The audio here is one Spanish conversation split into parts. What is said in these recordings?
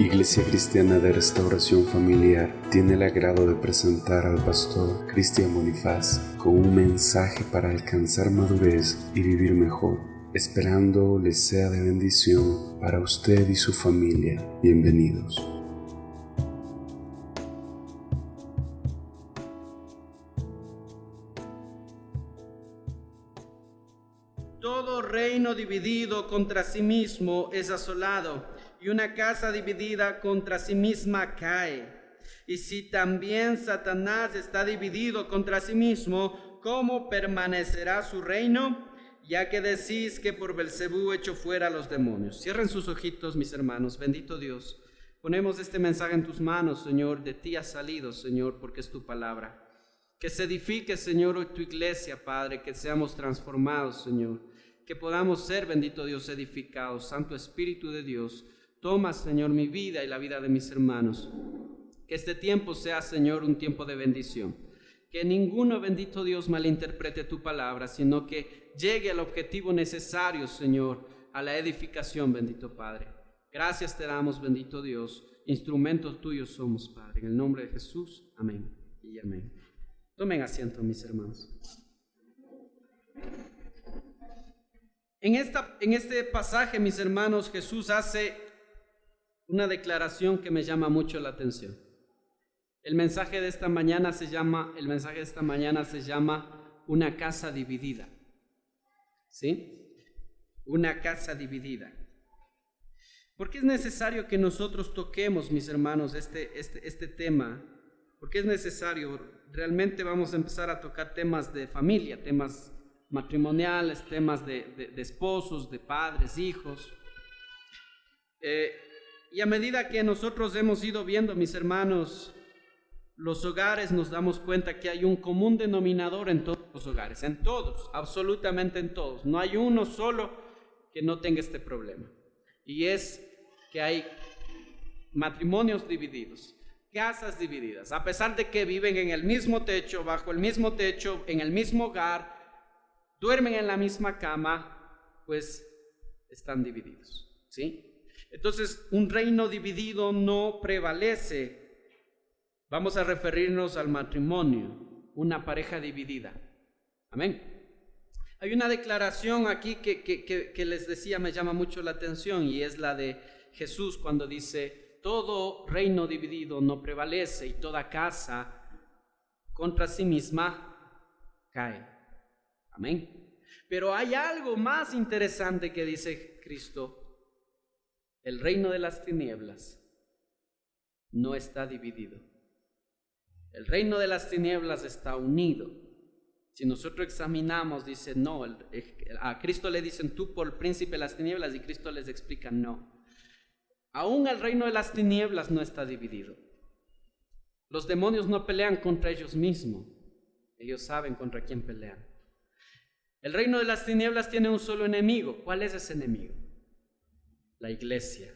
Iglesia Cristiana de Restauración Familiar tiene el agrado de presentar al pastor Cristian Bonifaz con un mensaje para alcanzar madurez y vivir mejor, esperando les sea de bendición para usted y su familia. Bienvenidos. Todo reino dividido contra sí mismo es asolado, y una casa dividida contra sí misma cae. Y si también Satanás está dividido contra sí mismo, ¿cómo permanecerá su reino? Ya que decís que por Belcebú echo fuera a los demonios. Cierren sus ojitos, mis hermanos. Bendito Dios. Ponemos este mensaje en tus manos, Señor. De ti ha salido, Señor, porque es tu palabra. Que se edifique, Señor, hoy tu iglesia, Padre. Que seamos transformados, Señor. Que podamos ser, bendito Dios, edificados. Santo Espíritu de Dios, toma, Señor, mi vida y la vida de mis hermanos. Que este tiempo sea, Señor, un tiempo de bendición. Que ninguno, bendito Dios, malinterprete tu palabra, sino que llegue al objetivo necesario, Señor, a la edificación, bendito Padre. Gracias te damos, bendito Dios. Instrumentos tuyos somos, Padre. En el nombre de Jesús, amén y amén. Tomen asiento, mis hermanos. En este pasaje, mis hermanos, Jesús hace una declaración que me llama mucho la atención. El mensaje de esta mañana se llama una casa dividida. ¿Sí? Una casa dividida. ¿Por qué es necesario que nosotros toquemos, mis hermanos, este tema? ¿Por qué es necesario? Realmente vamos a empezar a tocar temas de familia, temas matrimoniales, temas de esposos, de padres, hijos. Y a medida que nosotros hemos ido viendo, mis hermanos, los hogares, nos damos cuenta que hay un común denominador en todos los hogares, en todos, absolutamente en todos. No hay uno solo que no tenga este problema. Y es que hay matrimonios divididos, casas divididas, a pesar de que viven en el mismo techo, bajo el mismo techo, en el mismo hogar, duermen en la misma cama, pues están divididos, ¿sí? Entonces, un reino dividido no prevalece. Vamos a referirnos al matrimonio, una pareja dividida. Amén. Hay una declaración aquí que les decía, me llama mucho la atención, y es la de Jesús cuando dice: todo reino dividido no prevalece, y toda casa contra sí misma cae. Amén. Pero hay algo más interesante que dice Cristo. El reino de las tinieblas no está dividido. El reino de las tinieblas está unido. Si nosotros examinamos, dice no, a Cristo le dicen tú por el príncipe de las tinieblas, y Cristo les explica no. Aún el reino de las tinieblas no está dividido. Los demonios no pelean contra ellos mismos. Ellos saben contra quién pelean. El reino de las tinieblas tiene un solo enemigo. ¿Cuál es ese enemigo? La iglesia.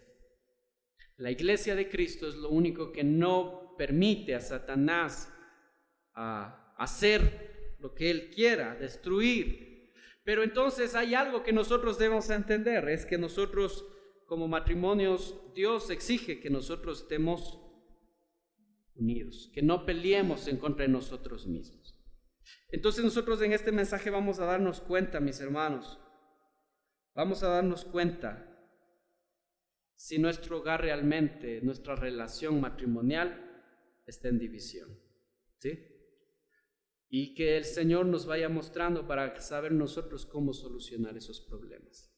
La iglesia de Cristo es lo único que no permite a Satanás hacer lo que él quiera, destruir. Pero entonces hay algo que nosotros debemos entender, es que nosotros como matrimonios, Dios exige que nosotros estemos unidos, que no peleemos en contra de nosotros mismos. Entonces nosotros en este mensaje vamos a darnos cuenta, mis hermanos, vamos a darnos cuenta si nuestro hogar realmente, nuestra relación matrimonial está en división, ¿sí? Y que el Señor nos vaya mostrando para saber nosotros cómo solucionar esos problemas.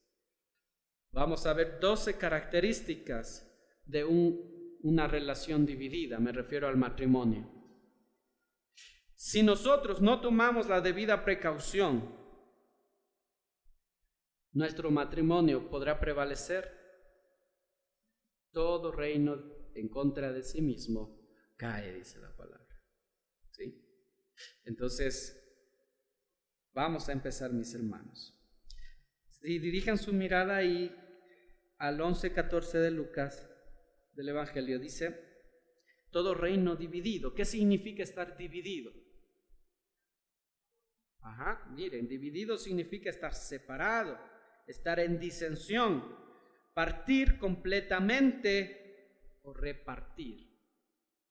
Vamos a ver 12 características de una relación dividida, me refiero al matrimonio. Si nosotros no tomamos la debida precaución, nuestro matrimonio podrá prevalecer. Todo reino en contra de sí mismo cae, dice la palabra. ¿Sí? Entonces, vamos a empezar, mis hermanos. Si dirijan su mirada ahí al 11:14 de Lucas, del Evangelio, dice: todo reino dividido. ¿Qué significa estar dividido? Miren, dividido significa estar separado, estar en disensión, partir completamente o repartir.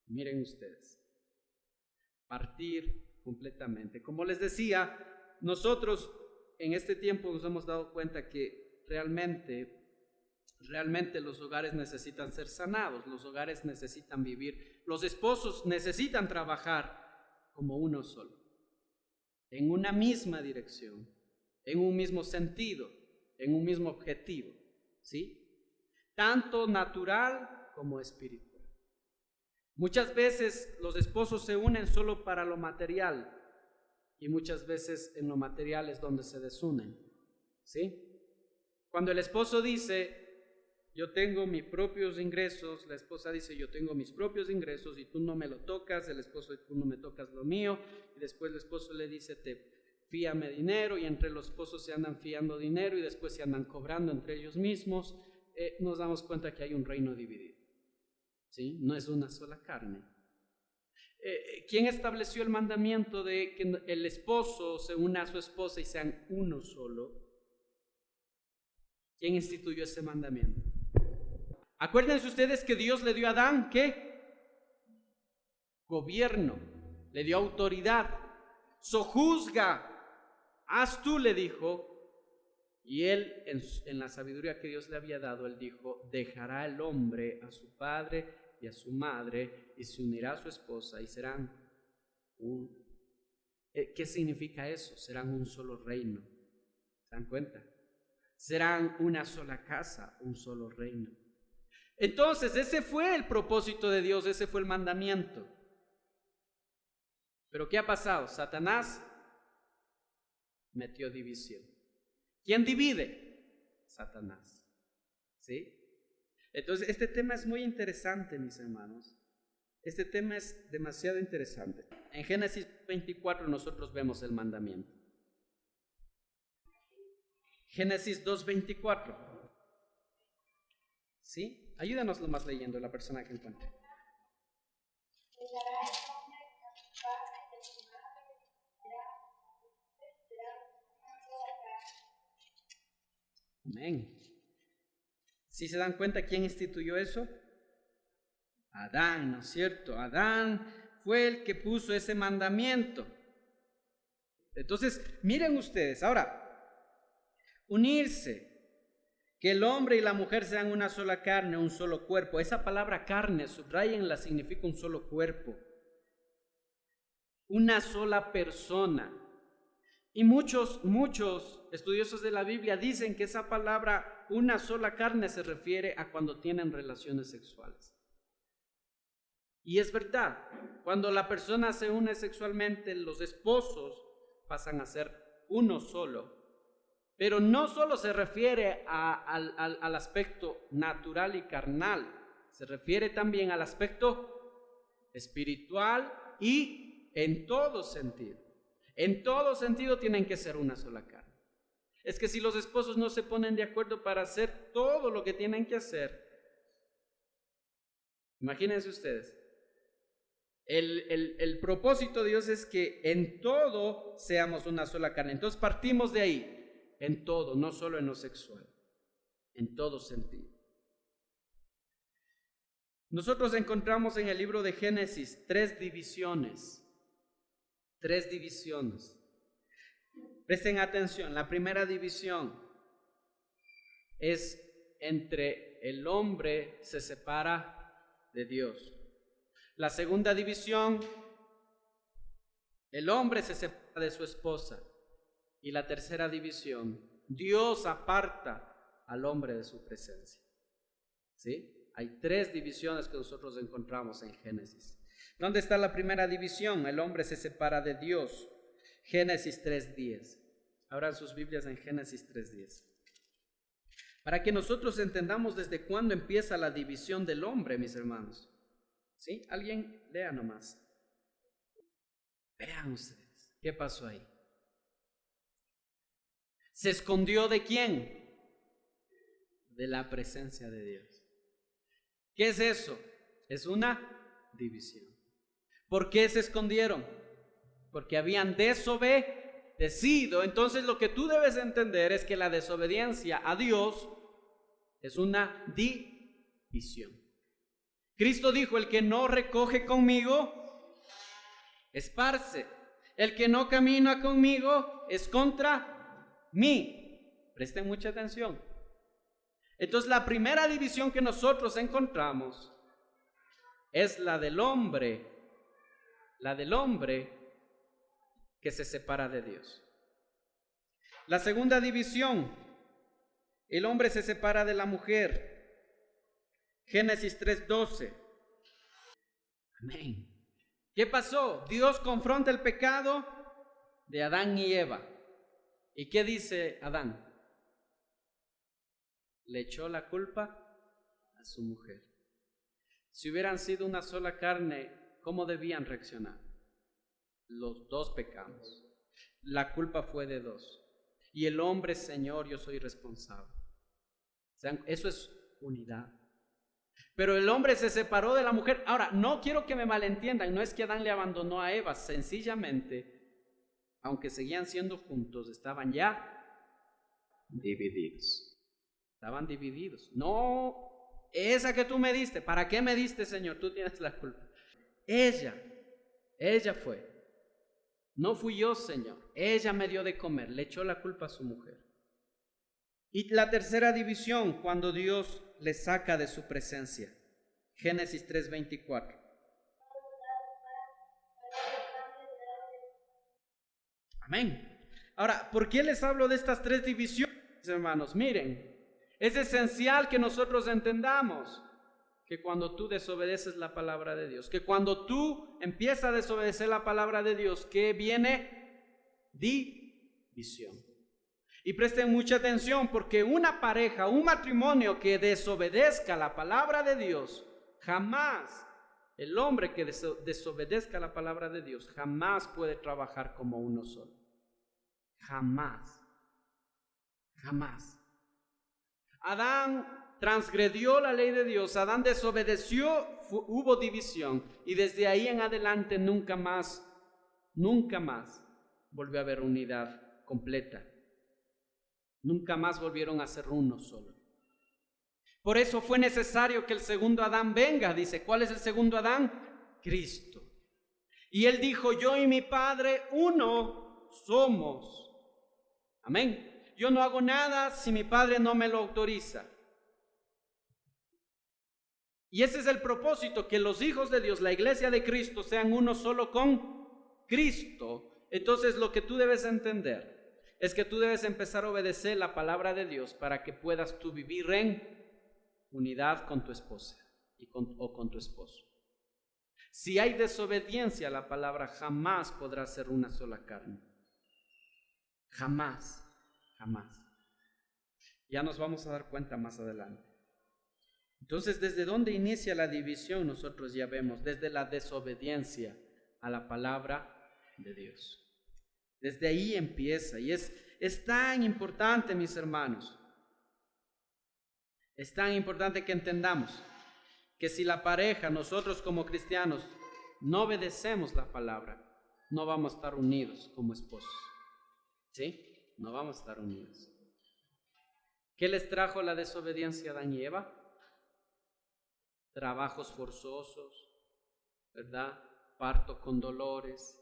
Miren ustedes, partir completamente. Como les decía, nosotros en este tiempo nos hemos dado cuenta que realmente los hogares necesitan ser sanados, los hogares necesitan vivir, los esposos necesitan trabajar como uno solo, en una misma dirección, en un mismo sentido, en un mismo objetivo, ¿sí? Tanto natural como espiritual. Muchas veces los esposos se unen solo para lo material y muchas veces en lo material es donde se desunen, ¿sí? Cuando el esposo dice, yo tengo mis propios ingresos, la esposa dice, yo tengo mis propios ingresos y tú no me lo tocas, el esposo, tú no me tocas lo mío, y después el esposo le dice, fíame dinero, y entre los esposos se andan fiando dinero y después se andan cobrando entre ellos mismos, nos damos cuenta que hay un reino dividido, ¿sí? No es una sola carne. ¿Quién estableció el mandamiento de que el esposo se una a su esposa y sean uno solo? ¿Quién instituyó ese mandamiento? Acuérdense ustedes que Dios le dio a Adán, ¿qué? Gobierno, le dio autoridad, sojuzga, haz tú, le dijo, y él en la sabiduría que Dios le había dado, él dijo, dejará el hombre a su padre y a su madre y se unirá a su esposa y serán un... ¿Qué significa eso? Serán un solo reino, ¿se dan cuenta? Serán una sola casa, un solo reino. Entonces, ese fue el propósito de Dios, ese fue el mandamiento. Pero ¿qué ha pasado? Satanás metió división. ¿Quién divide? Satanás. ¿Sí? Entonces, este tema es muy interesante, mis hermanos. Este tema es demasiado interesante. En Génesis 24 nosotros vemos el mandamiento. Génesis 2:24. ¿Sí? Ayúdanos nomás leyendo la persona que encuentre. Amén. ¿Sí se dan cuenta quién instituyó eso? Adán, ¿no es cierto? Adán fue el que puso ese mandamiento. Entonces, miren ustedes, ahora, unirse, que el hombre y la mujer sean una sola carne, un solo cuerpo. Esa palabra carne, subrayenla, significa un solo cuerpo, una sola persona. Y muchos estudiosos de la Biblia dicen que esa palabra, una sola carne, se refiere a cuando tienen relaciones sexuales. Y es verdad, cuando la persona se une sexualmente, los esposos pasan a ser uno solo. Pero no solo se refiere al aspecto natural y carnal, se refiere también al aspecto espiritual y en todo sentido. En todo sentido tienen que ser una sola carne. Es que si los esposos no se ponen de acuerdo para hacer todo lo que tienen que hacer, imagínense ustedes, el propósito de Dios es que en todo seamos una sola carne. Entonces partimos de ahí. En todo, no solo en lo sexual, en todo sentido. Nosotros encontramos en el libro de Génesis tres divisiones. Presten atención, la primera división es entre el hombre se separa de Dios. La segunda división, el hombre se separa de su esposa. Y la tercera división, Dios aparta al hombre de su presencia. ¿Sí? Hay tres divisiones que nosotros encontramos en Génesis. ¿Dónde está la primera división? El hombre se separa de Dios. Génesis 3:10. Abran sus Biblias en Génesis 3:10. Para que nosotros entendamos desde cuándo empieza la división del hombre, mis hermanos. ¿Sí? Alguien lea nomás. Vean ustedes, ¿qué pasó ahí? ¿Se escondió de quién? De la presencia de Dios. ¿Qué es eso? Es una división. ¿Por qué se escondieron? Porque habían desobedecido. Entonces lo que tú debes entender es que la desobediencia a Dios es una división. Cristo dijo, el que no recoge conmigo, esparce. El que no camina conmigo es contra mí. Presten mucha atención. Entonces la primera división que nosotros encontramos es la del hombre que se separa de Dios. La segunda división, el hombre se separa de la mujer. Génesis 3:12. Amén. ¿Qué pasó? Dios confronta el pecado de Adán y Eva. ¿Y qué dice Adán? Le echó la culpa a su mujer. Si hubieran sido una sola carne, ¿cómo debían reaccionar? Los dos pecamos. La culpa fue de dos. Y el hombre, Señor, yo soy responsable. O sea, eso es unidad. Pero el hombre se separó de la mujer. Ahora, no quiero que me malentiendan, no es que Adán le abandonó a Eva, sencillamente, aunque seguían siendo juntos, estaban ya divididos. Estaban divididos. No, esa que tú me diste, ¿para qué me diste, Señor? Tú tienes la culpa. Ella fue. No fui yo, Señor. Ella me dio de comer, le echó la culpa a su mujer. Y la tercera división, cuando Dios le saca de su presencia. Génesis 3:24. Amén. Ahora, ¿por qué les hablo de estas tres divisiones, hermanos? Miren, es esencial que nosotros entendamos que cuando tú desobedeces la palabra de Dios, que cuando tú empiezas a desobedecer la palabra de Dios, que viene división. Y presten mucha atención, porque una pareja, un matrimonio que desobedezca la palabra de Dios, jamás, el hombre que desobedezca la palabra de Dios, jamás puede trabajar como uno solo. Jamás. Jamás. Adán transgredió la ley de Dios, Adán desobedeció, hubo división, y desde ahí en adelante nunca más volvió a haber unidad completa. Nunca más volvieron a ser uno solo. Por eso fue necesario que el segundo Adán venga. Dice, ¿cuál es el segundo Adán? Cristo. Y él dijo, yo y mi Padre uno somos. Amén. Yo no hago nada si mi Padre no me lo autoriza. Y ese es el propósito, que los hijos de Dios, la iglesia de Cristo, sean uno solo con Cristo. Entonces lo que tú debes entender es que tú debes empezar a obedecer la palabra de Dios para que puedas tú vivir en unidad con tu esposa o con tu esposo. Si hay desobediencia a la palabra, jamás podrá ser una sola carne. Jamás. Ya nos vamos a dar cuenta más adelante. Entonces, ¿desde dónde inicia la división? Nosotros ya vemos, desde la desobediencia a la palabra de Dios. Desde ahí empieza, y es tan importante, mis hermanos, es tan importante que entendamos que si la pareja, nosotros como cristianos, no obedecemos la palabra, no vamos a estar unidos como esposos. ¿Sí? No vamos a estar unidos. ¿Qué les trajo la desobediencia a Adán y Eva? Trabajos forzosos, ¿verdad? Parto con dolores,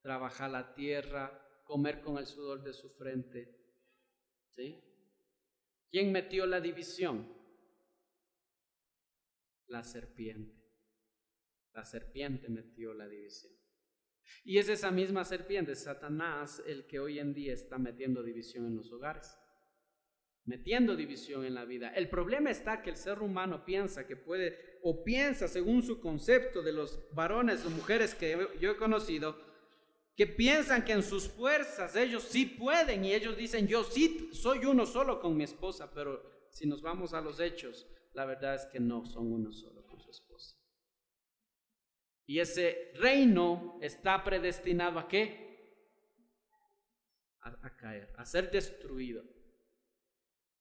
trabajar la tierra, comer con el sudor de su frente. ¿Sí? ¿Quién metió la división? La serpiente. La serpiente metió la división. Y es esa misma serpiente, Satanás, el que hoy en día está metiendo división en los hogares, metiendo división en la vida. El problema está que el ser humano piensa que puede, o piensa según su concepto de los varones o mujeres que yo he conocido, que piensan que en sus fuerzas ellos sí pueden, y ellos dicen, yo sí soy uno solo con mi esposa, pero si nos vamos a los hechos, la verdad es que no son uno solo con su esposa. Y ese reino está predestinado ¿a qué? A caer, a ser destruido.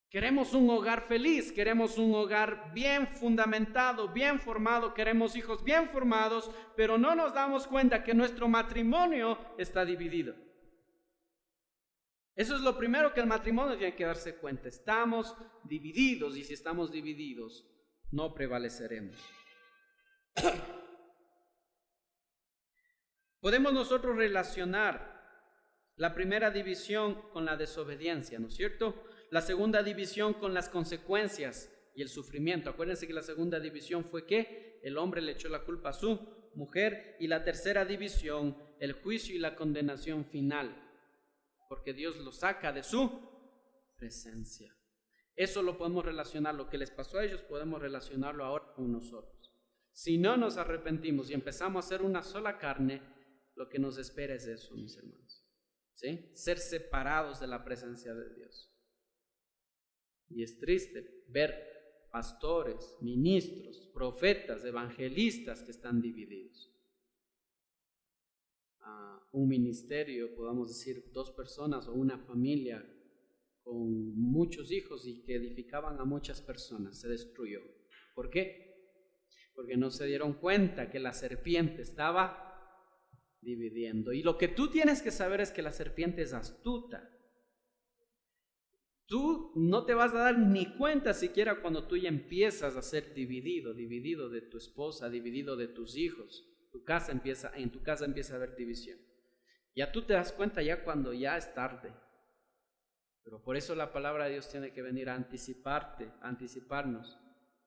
Queremos un hogar feliz, queremos un hogar bien fundamentado, bien formado, queremos hijos bien formados, pero no nos damos cuenta que nuestro matrimonio está dividido. Eso es lo primero que el matrimonio tiene que darse cuenta. Estamos divididos, y si estamos divididos, no prevaleceremos. Podemos nosotros relacionar la primera división con la desobediencia, ¿no es cierto? La segunda división con las consecuencias y el sufrimiento. Acuérdense que la segunda división fue que el hombre le echó la culpa a su mujer, y la tercera división, el juicio y la condenación final, porque Dios lo saca de su presencia. Eso lo podemos relacionar, lo que les pasó a ellos podemos relacionarlo ahora con nosotros. Si no nos arrepentimos y empezamos a ser una sola carne, lo que nos espera es eso, mis hermanos, ¿sí? Ser separados de la presencia de Dios. Y es triste ver pastores, ministros, profetas, evangelistas que están divididos. Un ministerio, podamos decir, 2 personas o una familia con muchos hijos y que edificaban a muchas personas, se destruyó. ¿Por qué? Porque no se dieron cuenta que la serpiente estaba dividiendo. Y lo que tú tienes que saber es que la serpiente es astuta. Tú no te vas a dar ni cuenta siquiera cuando tú ya empiezas a ser dividido de tu esposa, dividido de tus hijos. En tu casa empieza a haber división. Ya tú te das cuenta ya cuando ya es tarde. Pero por eso la palabra de Dios tiene que venir a anticiparnos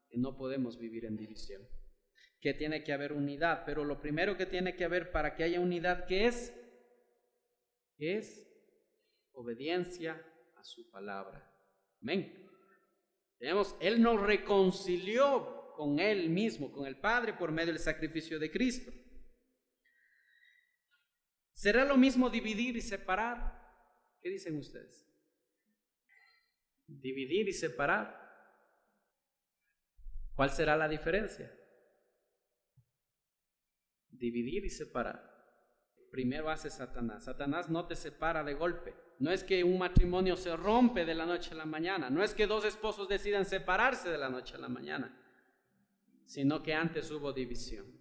que no podemos vivir en división, que tiene que haber unidad. Pero lo primero que tiene que haber para que haya unidad, ¿qué es? Es obediencia a su palabra. Amén. Él nos reconcilió con Él mismo, con el Padre, por medio del sacrificio de Cristo. ¿Será lo mismo dividir y separar? ¿Qué dicen ustedes? Dividir y separar. ¿Cuál será la diferencia? Dividir y separar. Primero hace Satanás. Satanás no te separa de golpe. No es que un matrimonio se rompe de la noche a la mañana. No es que 2 esposos decidan separarse de la noche a la mañana. Sino que antes hubo división.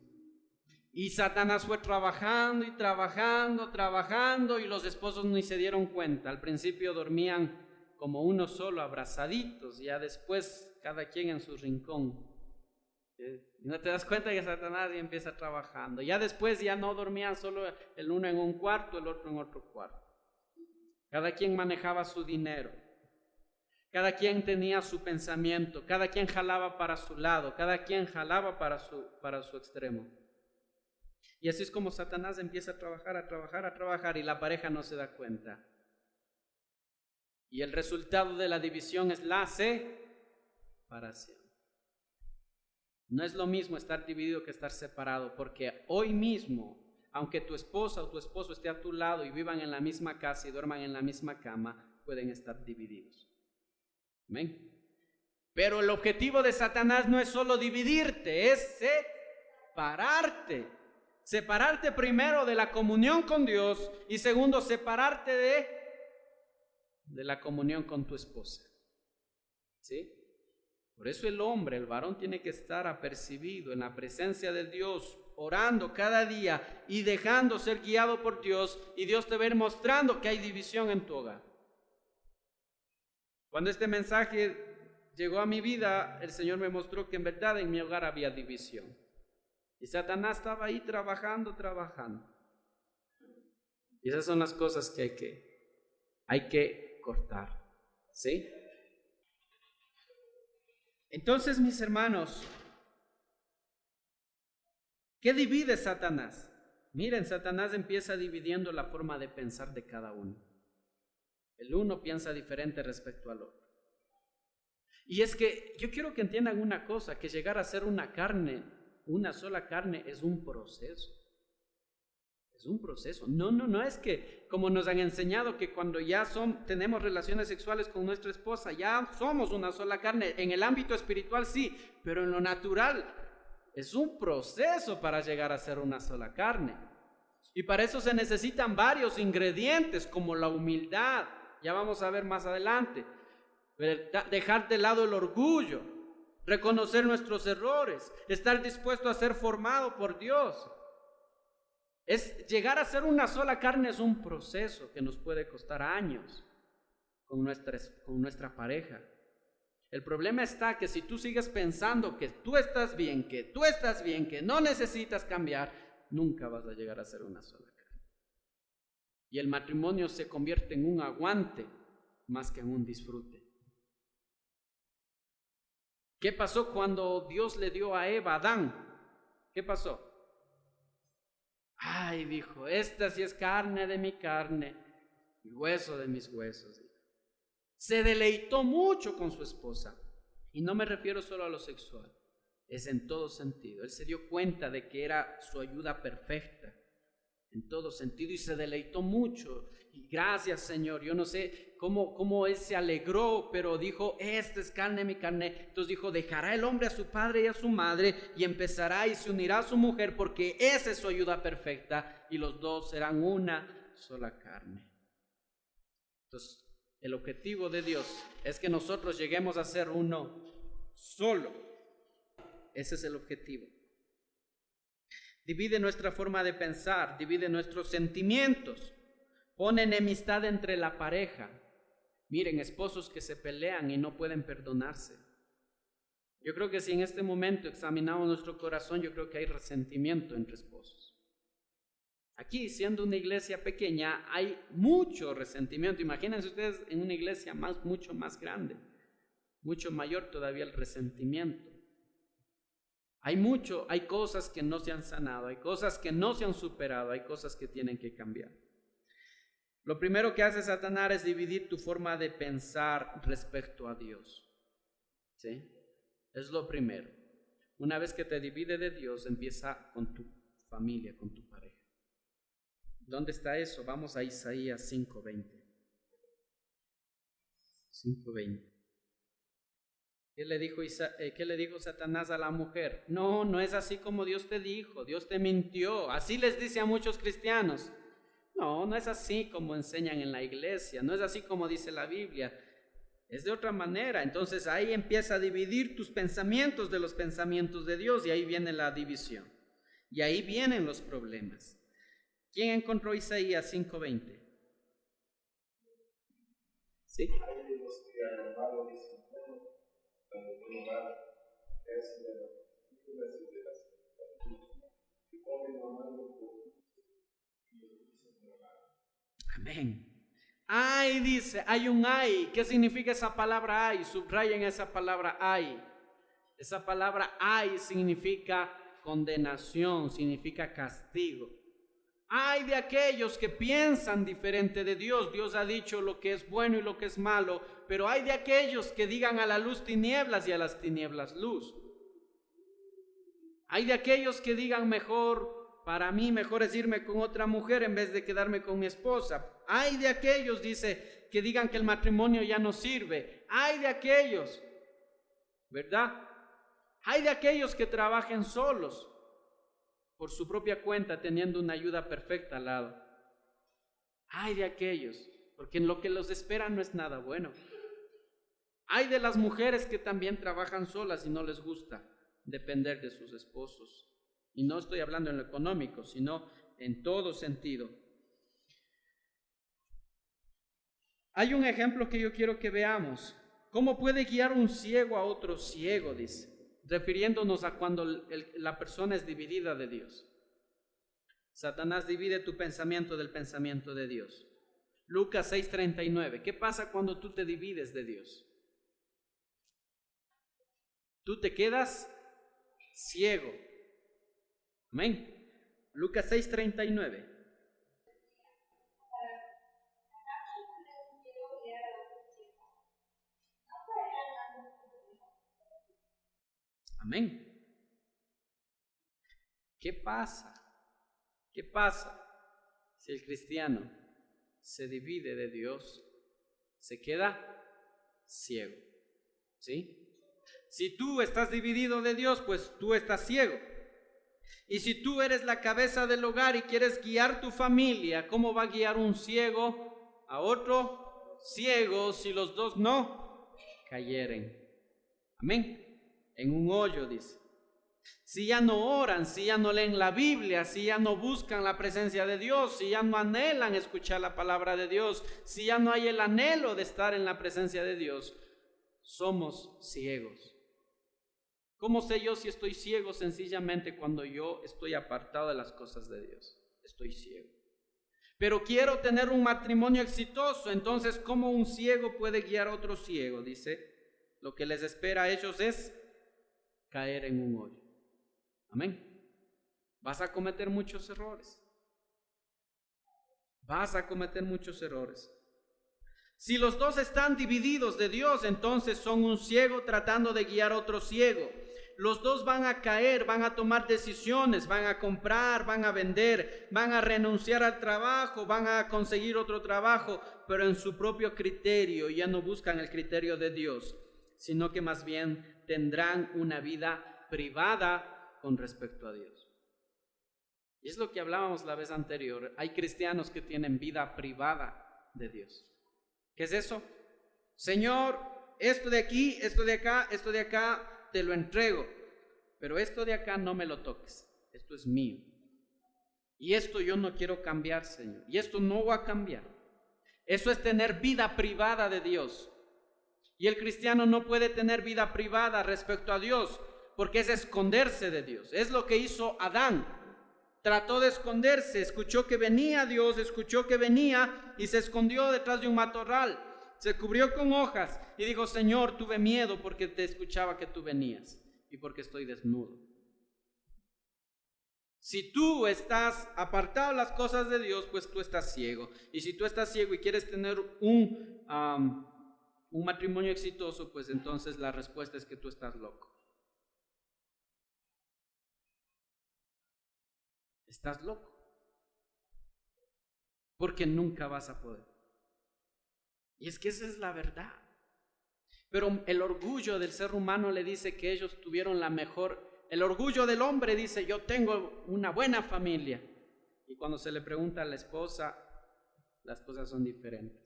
Y Satanás fue trabajando y trabajando, y los esposos ni se dieron cuenta. Al principio dormían como uno solo, abrazaditos, ya después cada quien en su rincón. Y no te das cuenta que Satanás ya empieza trabajando. Ya después ya no dormían solo el uno en un cuarto, el otro en otro cuarto. Cada quien manejaba su dinero. Cada quien tenía su pensamiento. Cada quien jalaba para su lado. Cada quien jalaba para su extremo. Y así es como Satanás empieza a trabajar, y la pareja no se da cuenta. Y el resultado de la división es la separación. No es lo mismo estar dividido que estar separado, porque hoy mismo, aunque tu esposa o tu esposo esté a tu lado y vivan en la misma casa y duerman en la misma cama, pueden estar divididos. Amén. Pero el objetivo de Satanás no es solo dividirte, es separarte. Separarte primero de la comunión con Dios, y segundo, separarte de la comunión con tu esposa. ¿Sí? Por eso el hombre, el varón, tiene que estar apercibido en la presencia de Dios, orando cada día y dejando ser guiado por Dios, y Dios te va a ir mostrando que hay división en tu hogar. Cuando este mensaje llegó a mi vida, el Señor me mostró que en verdad en mi hogar había división. Y Satanás estaba ahí trabajando. Y esas son las cosas que hay que cortar. ¿Sí? Entonces, mis hermanos, ¿qué divide Satanás? Miren, Satanás empieza dividiendo la forma de pensar de cada uno. El uno piensa diferente respecto al otro. Y es que yo quiero que entiendan una cosa, que llegar a ser una sola carne es un proceso. Es un proceso. No es que, como nos han enseñado, que cuando ya tenemos relaciones sexuales con nuestra esposa, ya somos una sola carne. En el ámbito espiritual sí, pero en lo natural es un proceso para llegar a ser una sola carne. Y para eso se necesitan varios ingredientes, como la humildad. Ya vamos a ver más adelante. Dejar de lado el orgullo, reconocer nuestros errores, estar dispuesto a ser formado por Dios. Llegar a ser una sola carne es un proceso que nos puede costar años con nuestra pareja. El problema está que si tú sigues pensando que tú estás bien, que no necesitas cambiar, nunca vas a llegar a ser una sola carne. Y el matrimonio se convierte en un aguante más que en un disfrute. ¿Qué pasó cuando Dios le dio a Eva, a Adán? ¿Qué pasó? Ay, dijo, esta sí es carne de mi carne y hueso de mis huesos. Se deleitó mucho con su esposa. Y no me refiero solo a lo sexual, es en todo sentido. Él se dio cuenta de que era su ayuda perfecta, en todo sentido, y se deleitó mucho. Y gracias, Señor. Yo no sé cómo él se alegró, pero dijo, esta es carne de mi carne. Entonces dijo, dejará el hombre a su padre y a su madre y empezará y se unirá a su mujer, porque esa es su ayuda perfecta, y los dos serán una sola carne. Entonces, el objetivo de Dios es que nosotros lleguemos a ser uno solo. Ese es el objetivo. Divide nuestra forma de pensar, divide nuestros sentimientos, pone enemistad entre la pareja. Miren, esposos que se pelean y no pueden perdonarse. Yo creo que si en este momento examinamos nuestro corazón, yo creo que hay resentimiento entre esposos. Aquí, siendo una iglesia pequeña, hay mucho resentimiento. Imagínense ustedes en una iglesia mucho más grande, mucho mayor todavía el resentimiento. Hay cosas que no se han sanado, hay cosas que no se han superado, hay cosas que tienen que cambiar. Lo primero que hace Satanás es dividir tu forma de pensar respecto a Dios. ¿Sí? Es lo primero. Una vez que te divide de Dios, empieza con tu familia, con tu pareja. ¿Dónde está eso? Vamos a Isaías 5:20. 5:20. ¿Qué le dijo Satanás a la mujer? No es así como Dios te dijo, Dios te mintió. Así les dice a muchos cristianos. No es así como enseñan en la iglesia, no es así como dice la Biblia, es de otra manera. Entonces ahí empieza a dividir tus pensamientos de los pensamientos de Dios, y ahí viene la división, y ahí vienen los problemas. ¿Quién encontró Isaías 5:20? ¿Sí? Amén. Ay, dice, hay un ay. ¿Qué significa esa palabra ay? Subrayen esa palabra ay. Esa palabra ay significa condenación, significa castigo. Ay de aquellos que piensan diferente de Dios. Dios ha dicho lo que es bueno y lo que es malo, pero hay de aquellos que digan a la luz tinieblas y a las tinieblas luz. Hay de aquellos que digan para mí mejor es irme con otra mujer en vez de quedarme con mi esposa. Hay de aquellos, dice, que digan que el matrimonio ya no sirve. Hay de aquellos, ¿verdad? Hay de aquellos que trabajen solos por su propia cuenta, teniendo una ayuda perfecta al lado. Hay de aquellos, porque en lo que los espera no es nada bueno. Hay de las mujeres que también trabajan solas y no les gusta depender de sus esposos. Y no estoy hablando en lo económico, sino en todo sentido. Hay un ejemplo que yo quiero que veamos. ¿Cómo puede guiar un ciego a otro ciego? Dice, refiriéndonos a cuando la persona es dividida de Dios. Satanás divide tu pensamiento del pensamiento de Dios. Lucas 6:39. ¿Qué pasa cuando tú te divides de Dios? Tú te quedas ciego. Amén. Lucas 6:39. Amén. ¿Qué pasa? ¿Qué pasa si el cristiano se divide de Dios? Se queda ciego. ¿Sí? Si tú estás dividido de Dios, pues tú estás ciego. Y si tú eres la cabeza del hogar y quieres guiar tu familia, ¿cómo va a guiar un ciego a otro ciego si los dos no cayeren? Amén. En un hoyo, dice. Si ya no oran, si ya no leen la Biblia, si ya no buscan la presencia de Dios, si ya no anhelan escuchar la palabra de Dios, si ya no hay el anhelo de estar en la presencia de Dios, somos ciegos. ¿Cómo sé yo si estoy ciego? Sencillamente cuando yo estoy apartado de las cosas de Dios. Estoy ciego. Pero quiero tener un matrimonio exitoso. Entonces, ¿cómo un ciego puede guiar a otro ciego? Dice, lo que les espera a ellos es caer en un hoyo. Amén. Vas a cometer muchos errores. Vas a cometer muchos errores. Si los dos están divididos de Dios, entonces son un ciego tratando de guiar a otro ciego. Los dos van a caer, van a tomar decisiones, van a comprar, van a vender, van a renunciar al trabajo, van a conseguir otro trabajo, pero en su propio criterio. Ya no buscan el criterio de Dios, sino que más bien tendrán una vida privada con respecto a Dios. Y es lo que hablábamos la vez anterior. Hay cristianos que tienen vida privada de Dios. ¿Qué es eso? Señor, esto de aquí, esto de acá, te lo entrego, pero esto de acá no me lo toques, esto es mío. Y esto yo no quiero cambiar, Señor, y esto no va a cambiar. Eso es tener vida privada de Dios. Y el cristiano no puede tener vida privada respecto a Dios, porque es esconderse de Dios. Es lo que hizo Adán. Trató de esconderse, escuchó que venía Dios, escuchó que venía y se escondió detrás de un matorral. Se cubrió con hojas y dijo, Señor, tuve miedo porque te escuchaba que tú venías y porque estoy desnudo. Si tú estás apartado de las cosas de Dios, pues tú estás ciego. Y si tú estás ciego y quieres tener un matrimonio exitoso, pues entonces la respuesta es que tú estás loco. Estás loco. Porque nunca vas a poder. Y es que esa es la verdad. Pero el orgullo del ser humano le dice que ellos tuvieron la mejor. El orgullo del hombre dice, yo tengo una buena familia. Y cuando se le pregunta a la esposa, las cosas son diferentes.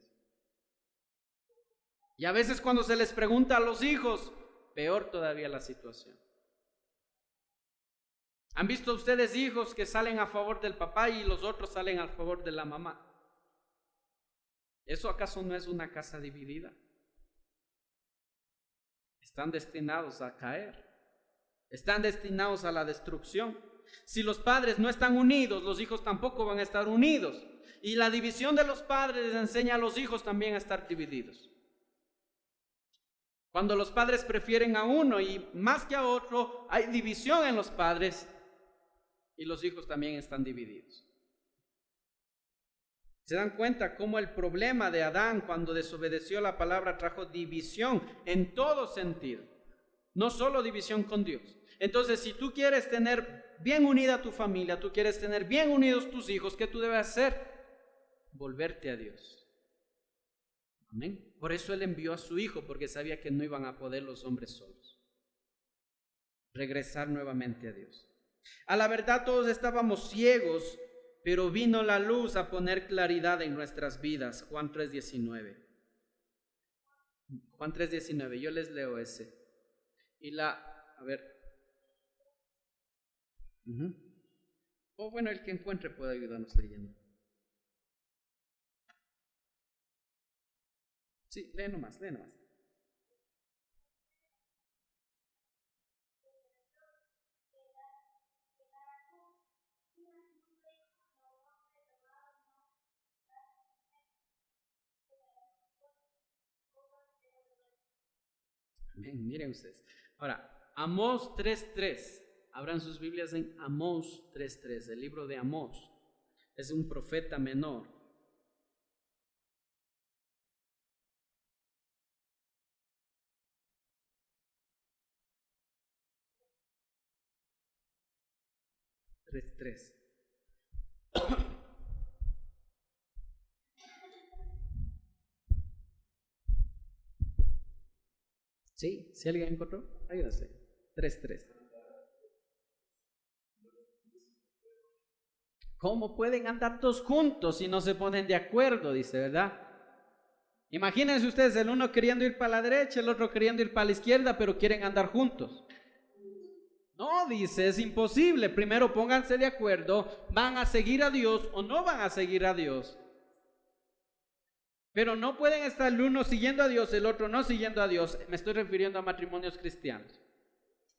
Y a veces cuando se les pregunta a los hijos, peor todavía la situación. ¿Han visto ustedes hijos que salen a favor del papá y los otros salen a favor de la mamá? ¿Eso acaso no es una casa dividida? Están destinados a caer. Están destinados a la destrucción. Si los padres no están unidos, los hijos tampoco van a estar unidos. Y la división de los padres les enseña a los hijos también a estar divididos. Cuando los padres prefieren a uno y más que a otro, hay división en los padres y los hijos también están divididos. ¿Se dan cuenta cómo el problema de Adán cuando desobedeció la palabra trajo división en todo sentido? No solo división con Dios. Entonces, si tú quieres tener bien unida tu familia, tú quieres tener bien unidos tus hijos, ¿qué tú debes hacer? Volverte a Dios. Amén. Por eso Él envió a su Hijo, porque sabía que no iban a poder los hombres solos. Regresar nuevamente a Dios. A la verdad todos estábamos ciegos, pero vino la luz a poner claridad en nuestras vidas. Juan 3:19. Juan 3:19, yo les leo ese. Y a ver. O bueno, el que encuentre puede ayudarnos leyendo. Sí, lee nomás. Bien, miren ustedes. Ahora, Amós 3:3. Abran sus Biblias en Amós 3:3, el libro de Amós. Es un profeta menor. ¿Sí? ¿Si alguien encontró? Ayúdase. 3:3. ¿Cómo pueden andar todos juntos si no se ponen de acuerdo? Dice, ¿verdad? Imagínense ustedes, el uno queriendo ir para la derecha, el otro queriendo ir para la izquierda, pero quieren andar juntos. No, dice, es imposible. Primero pónganse de acuerdo, ¿van a seguir a Dios o no van a seguir a Dios? Pero no pueden estar el uno siguiendo a Dios, el otro no siguiendo a Dios. Me estoy refiriendo a matrimonios cristianos.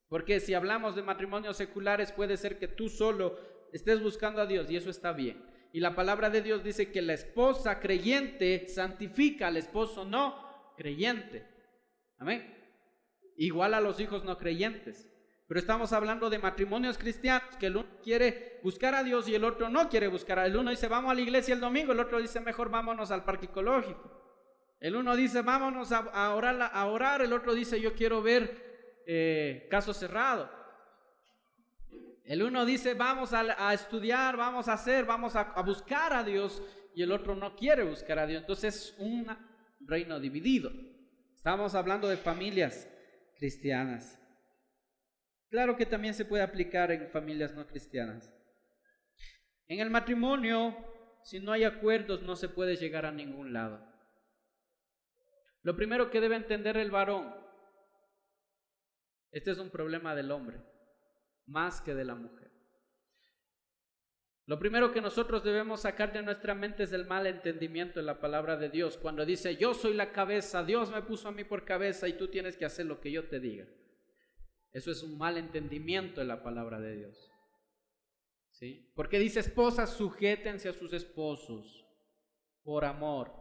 Porque si hablamos de matrimonios seculares, puede ser que tú solo estés buscando a Dios y eso está bien. Y la palabra de Dios dice que la esposa creyente santifica al esposo no creyente. Amén. Igual a los hijos no creyentes. Pero estamos hablando de matrimonios cristianos, que el uno quiere buscar a Dios y el otro no quiere buscar a Dios. El uno dice vamos a la iglesia el domingo, el otro dice mejor vámonos al parque ecológico. El uno dice vámonos a orar, el otro dice yo quiero ver Caso Cerrado. El uno dice vamos a estudiar, vamos a buscar a Dios y el otro no quiere buscar a Dios. Entonces es un reino dividido. Estamos hablando de familias cristianas. Claro que también se puede aplicar en familias no cristianas. En el matrimonio, si no hay acuerdos, no se puede llegar a ningún lado. Lo primero que debe entender el varón, este es un problema del hombre, más que de la mujer. Lo primero que nosotros debemos sacar de nuestra mente es el mal entendimiento de la palabra de Dios. Cuando dice, yo soy la cabeza, Dios me puso a mí por cabeza y tú tienes que hacer lo que yo te diga. Eso es un mal entendimiento de la palabra de Dios. ¿Sí? Porque dice, esposas, sujétense a sus esposos por amor.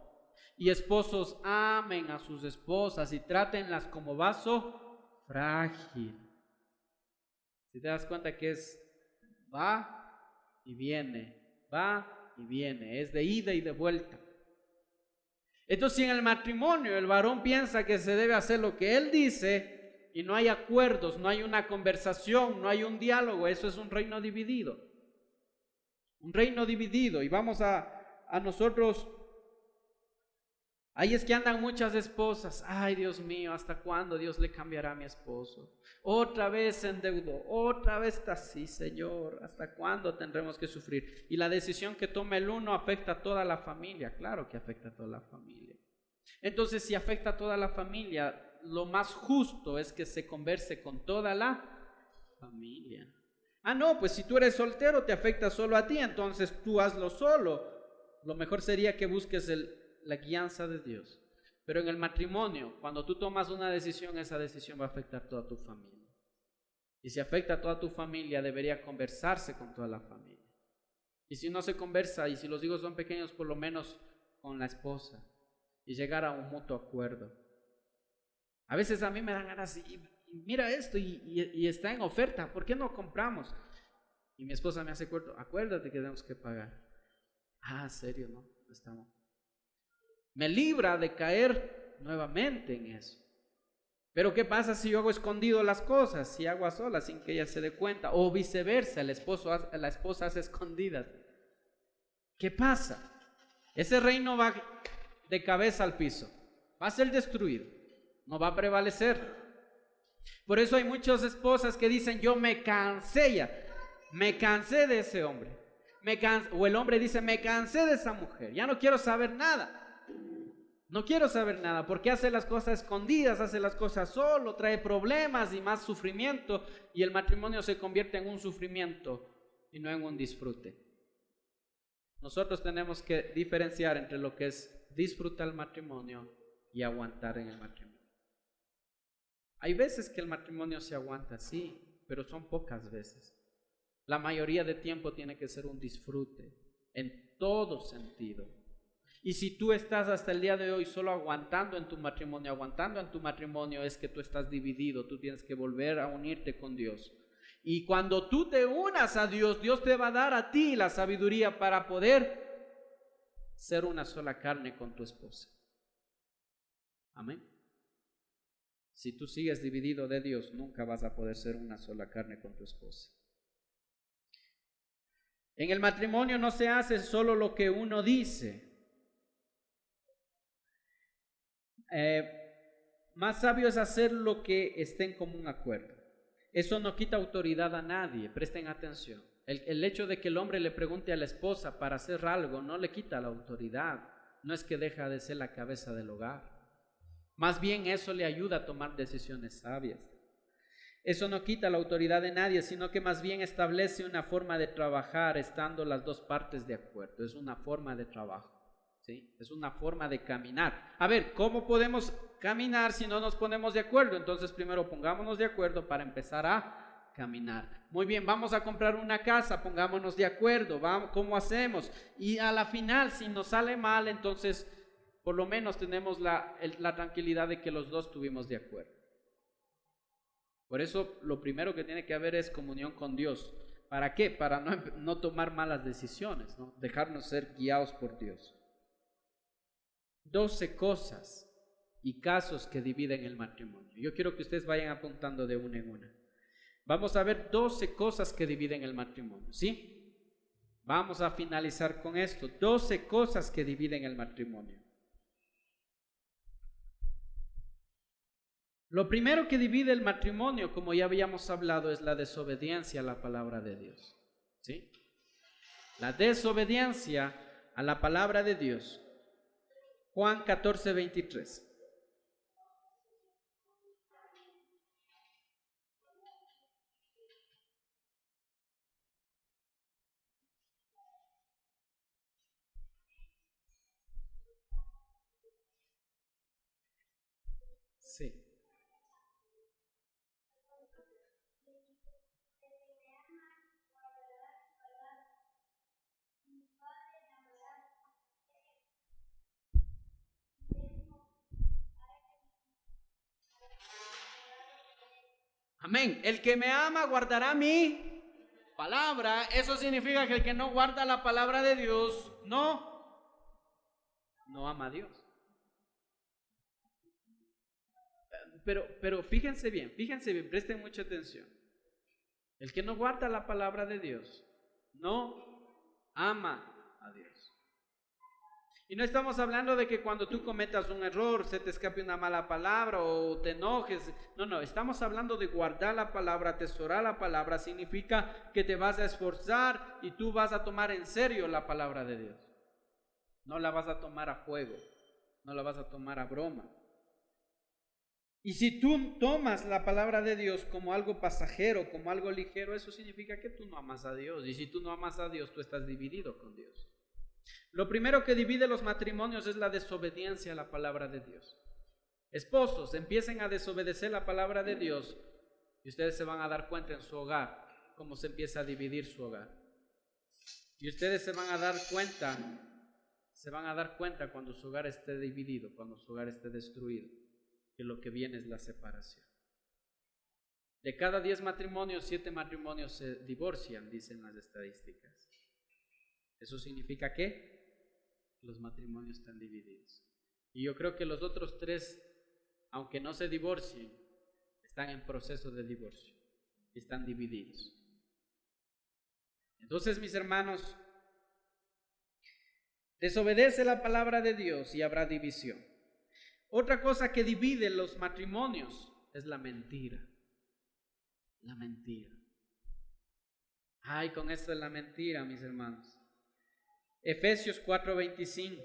Y esposos, amen a sus esposas y trátenlas como vaso frágil. Si te das cuenta que es va y viene, es de ida y de vuelta. Entonces, si en el matrimonio el varón piensa que se debe hacer lo que él dice y no hay acuerdos, no hay una conversación, no hay un diálogo, eso es un reino dividido. Un reino dividido. Y vamos a nosotros, ahí es que andan muchas esposas. Ay, Dios mío, ¿hasta cuándo Dios le cambiará a mi esposo? Otra vez se endeudó, otra vez está así, Señor, ¿hasta cuándo tendremos que sufrir? Y la decisión que toma el uno afecta a toda la familia, claro que afecta a toda la familia. Entonces, si afecta a toda la familia, lo más justo es que se converse con toda la familia. Ah, no, pues si tú eres soltero te afecta solo a ti, entonces tú hazlo solo. Lo mejor sería que busques la guianza de Dios. Pero en el matrimonio, cuando tú tomas una decisión, esa decisión va a afectar a toda tu familia. Y si afecta a toda tu familia, debería conversarse con toda la familia. Y si no se conversa, y si los hijos son pequeños, por lo menos con la esposa. Y llegar a un mutuo acuerdo. A veces a mí me dan ganas, y mira esto, y está en oferta, ¿por qué no compramos? Y mi esposa me hace acuérdate que tenemos que pagar. Ah, serio, no estamos. Me libra de caer nuevamente en eso. Pero ¿qué pasa si yo hago escondido las cosas? Si hago a solas sin que ella se dé cuenta, o viceversa, la esposa hace escondidas. ¿Qué pasa? Ese reino va de cabeza al piso, va a ser destruido, no va a prevalecer. Por eso hay muchas esposas que dicen, yo me cansé de ese hombre, o el hombre dice, me cansé de esa mujer, ya no quiero saber nada. No quiero saber nada porque hace las cosas escondidas, hace las cosas solo, trae problemas y más sufrimiento, y el matrimonio se convierte en un sufrimiento y no en un disfrute. Nosotros tenemos que diferenciar entre lo que es disfrutar el matrimonio y aguantar en el matrimonio. Hay veces que el matrimonio se aguanta, sí, pero son pocas veces. La mayoría de tiempo tiene que ser un disfrute en todo sentido. Y si tú estás hasta el día de hoy solo aguantando en tu matrimonio, es que tú estás dividido, tú tienes que volver a unirte con Dios. Y cuando tú te unas a Dios, Dios te va a dar a ti la sabiduría para poder ser una sola carne con tu esposa. Amén. Si tú sigues dividido de Dios, nunca vas a poder ser una sola carne con tu esposa. En el matrimonio no se hace solo lo que uno dice. Más sabio es hacer lo que esté en común acuerdo. Eso no quita autoridad a nadie, presten atención. El hecho de que el hombre le pregunte a la esposa para hacer algo no le quita la autoridad. No es que deja de ser la cabeza del hogar. Más bien eso le ayuda a tomar decisiones sabias. Eso no quita la autoridad de nadie, sino que más bien establece una forma de trabajar estando las dos partes de acuerdo. Es una forma de trabajo. ¿sí? Es una forma de caminar. A ver, ¿cómo podemos caminar si no nos ponemos de acuerdo? Entonces primero pongámonos de acuerdo para empezar a caminar. Muy bien, vamos a comprar una casa, pongámonos de acuerdo, vamos, ¿cómo hacemos? Y a la final, si nos sale mal, entonces por lo menos tenemos la tranquilidad de que los dos estuvimos de acuerdo. Por eso lo primero que tiene que haber es comunión con Dios. ¿Para qué? Para no tomar malas decisiones, ¿no? Dejarnos ser guiados por Dios. 12 cosas y casos que dividen el matrimonio. Yo quiero que ustedes vayan apuntando de una en una. Vamos a ver 12 cosas que dividen el matrimonio, ¿sí? Vamos a finalizar con esto. 12 cosas que dividen el matrimonio. Lo primero que divide el matrimonio, como ya habíamos hablado, es la desobediencia a la palabra de Dios, ¿sí? La desobediencia a la palabra de Dios. Juan 14:23. Sí. Amén. El que me ama guardará mi palabra. Eso significa que el que no guarda la palabra de Dios no ama a Dios. Pero fíjense bien, presten mucha atención. El que no guarda la palabra de Dios no ama a Dios. Y no estamos hablando de que cuando tú cometas un error se te escape una mala palabra o te enojes. No, estamos hablando de guardar la palabra, atesorar la palabra. Significa que te vas a esforzar y tú vas a tomar en serio la palabra de Dios. No la vas a tomar a juego, no la vas a tomar a broma. Y si tú tomas la palabra de Dios como algo pasajero, como algo ligero, eso significa que tú no amas a Dios. Y si tú no amas a Dios, tú estás dividido con Dios. Lo primero que divide los matrimonios es la desobediencia a la palabra de Dios. Esposos, empiecen a desobedecer la palabra de Dios y ustedes se van a dar cuenta en su hogar cómo se empieza a dividir su hogar. Y ustedes se van a dar cuenta cuando su hogar esté dividido, cuando su hogar esté destruido, que lo que viene es la separación. De cada 10 matrimonios, 7 matrimonios se divorcian, dicen las estadísticas. ¿Eso significa qué? Los matrimonios están divididos. Y yo creo que los otros 3, aunque no se divorcien, están en proceso de divorcio, están divididos. Entonces, mis hermanos, desobedece la palabra de Dios y habrá división. Otra cosa que divide los matrimonios es la mentira. La mentira. Ay, con esto de la mentira, mis hermanos. Efesios 4:25.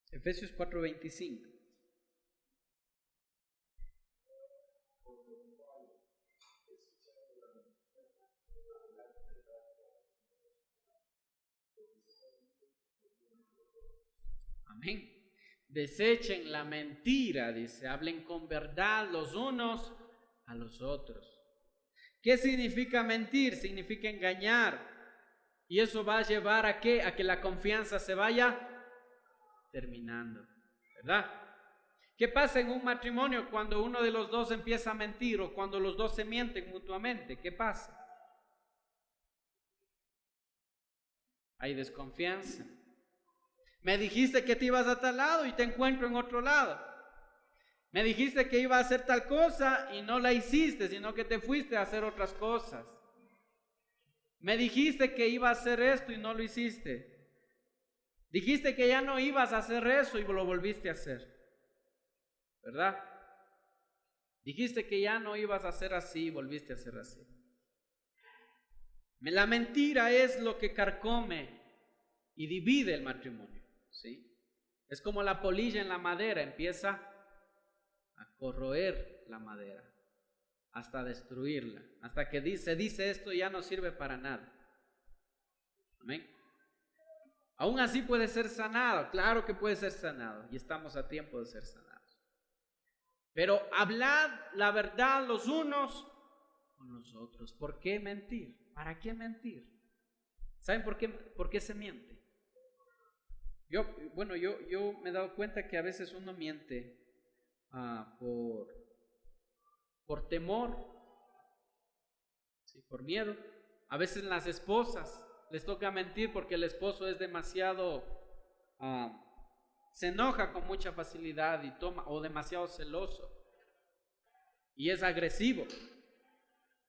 Efesios 4:25. Amén. Desechen la mentira, dice, hablen con verdad los unos a los otros. ¿Qué significa mentir? Significa engañar. Y eso va a llevar a ¿qué? A que la confianza se vaya terminando, ¿verdad? ¿Qué pasa en un matrimonio cuando uno de los dos empieza a mentir o cuando los dos se mienten mutuamente? ¿Qué pasa? Hay desconfianza. Me dijiste que te ibas a tal lado y te encuentro en otro lado. Me dijiste que iba a hacer tal cosa y no la hiciste, sino que te fuiste a hacer otras cosas. Me dijiste que iba a hacer esto y no lo hiciste. Dijiste que ya no ibas a hacer eso y lo volviste a hacer. ¿Verdad? Dijiste que ya no ibas a hacer así y volviste a hacer así. La mentira es lo que carcome y divide el matrimonio, ¿sí? Es como la polilla en la madera, empieza a corroer la madera hasta destruirla, hasta que se dice esto ya no sirve para nada. Amén. Aún así puede ser sanado, claro que puede ser sanado y estamos a tiempo de ser sanados. Pero hablad la verdad los unos con los otros. ¿Por qué mentir? ¿Para qué mentir? ¿Saben por qué se miente? Yo me he dado cuenta que a veces uno miente por temor, ¿sí? Por miedo. A veces las esposas les toca mentir porque el esposo es demasiado, se enoja con mucha facilidad y o demasiado celoso y es agresivo.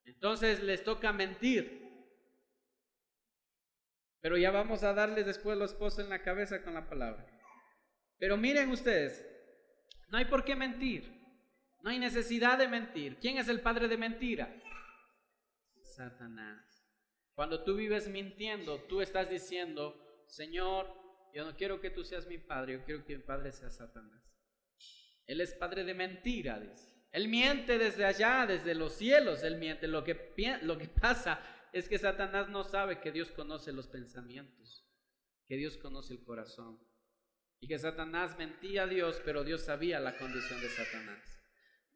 Entonces les toca mentir. Pero ya vamos a darles después los pozos en la cabeza con la palabra. Pero miren ustedes, no hay por qué mentir. No hay necesidad de mentir. ¿Quién es el padre de mentira? Satanás. Cuando tú vives mintiendo, tú estás diciendo, Señor, yo no quiero que tú seas mi padre, yo quiero que mi padre sea Satanás. Él es padre de mentira, dice. Él miente desde allá, desde los cielos, él miente. Lo que pasa es que Satanás no sabe que Dios conoce los pensamientos, que Dios conoce el corazón. Y que Satanás mentía a Dios, pero Dios sabía la condición de Satanás.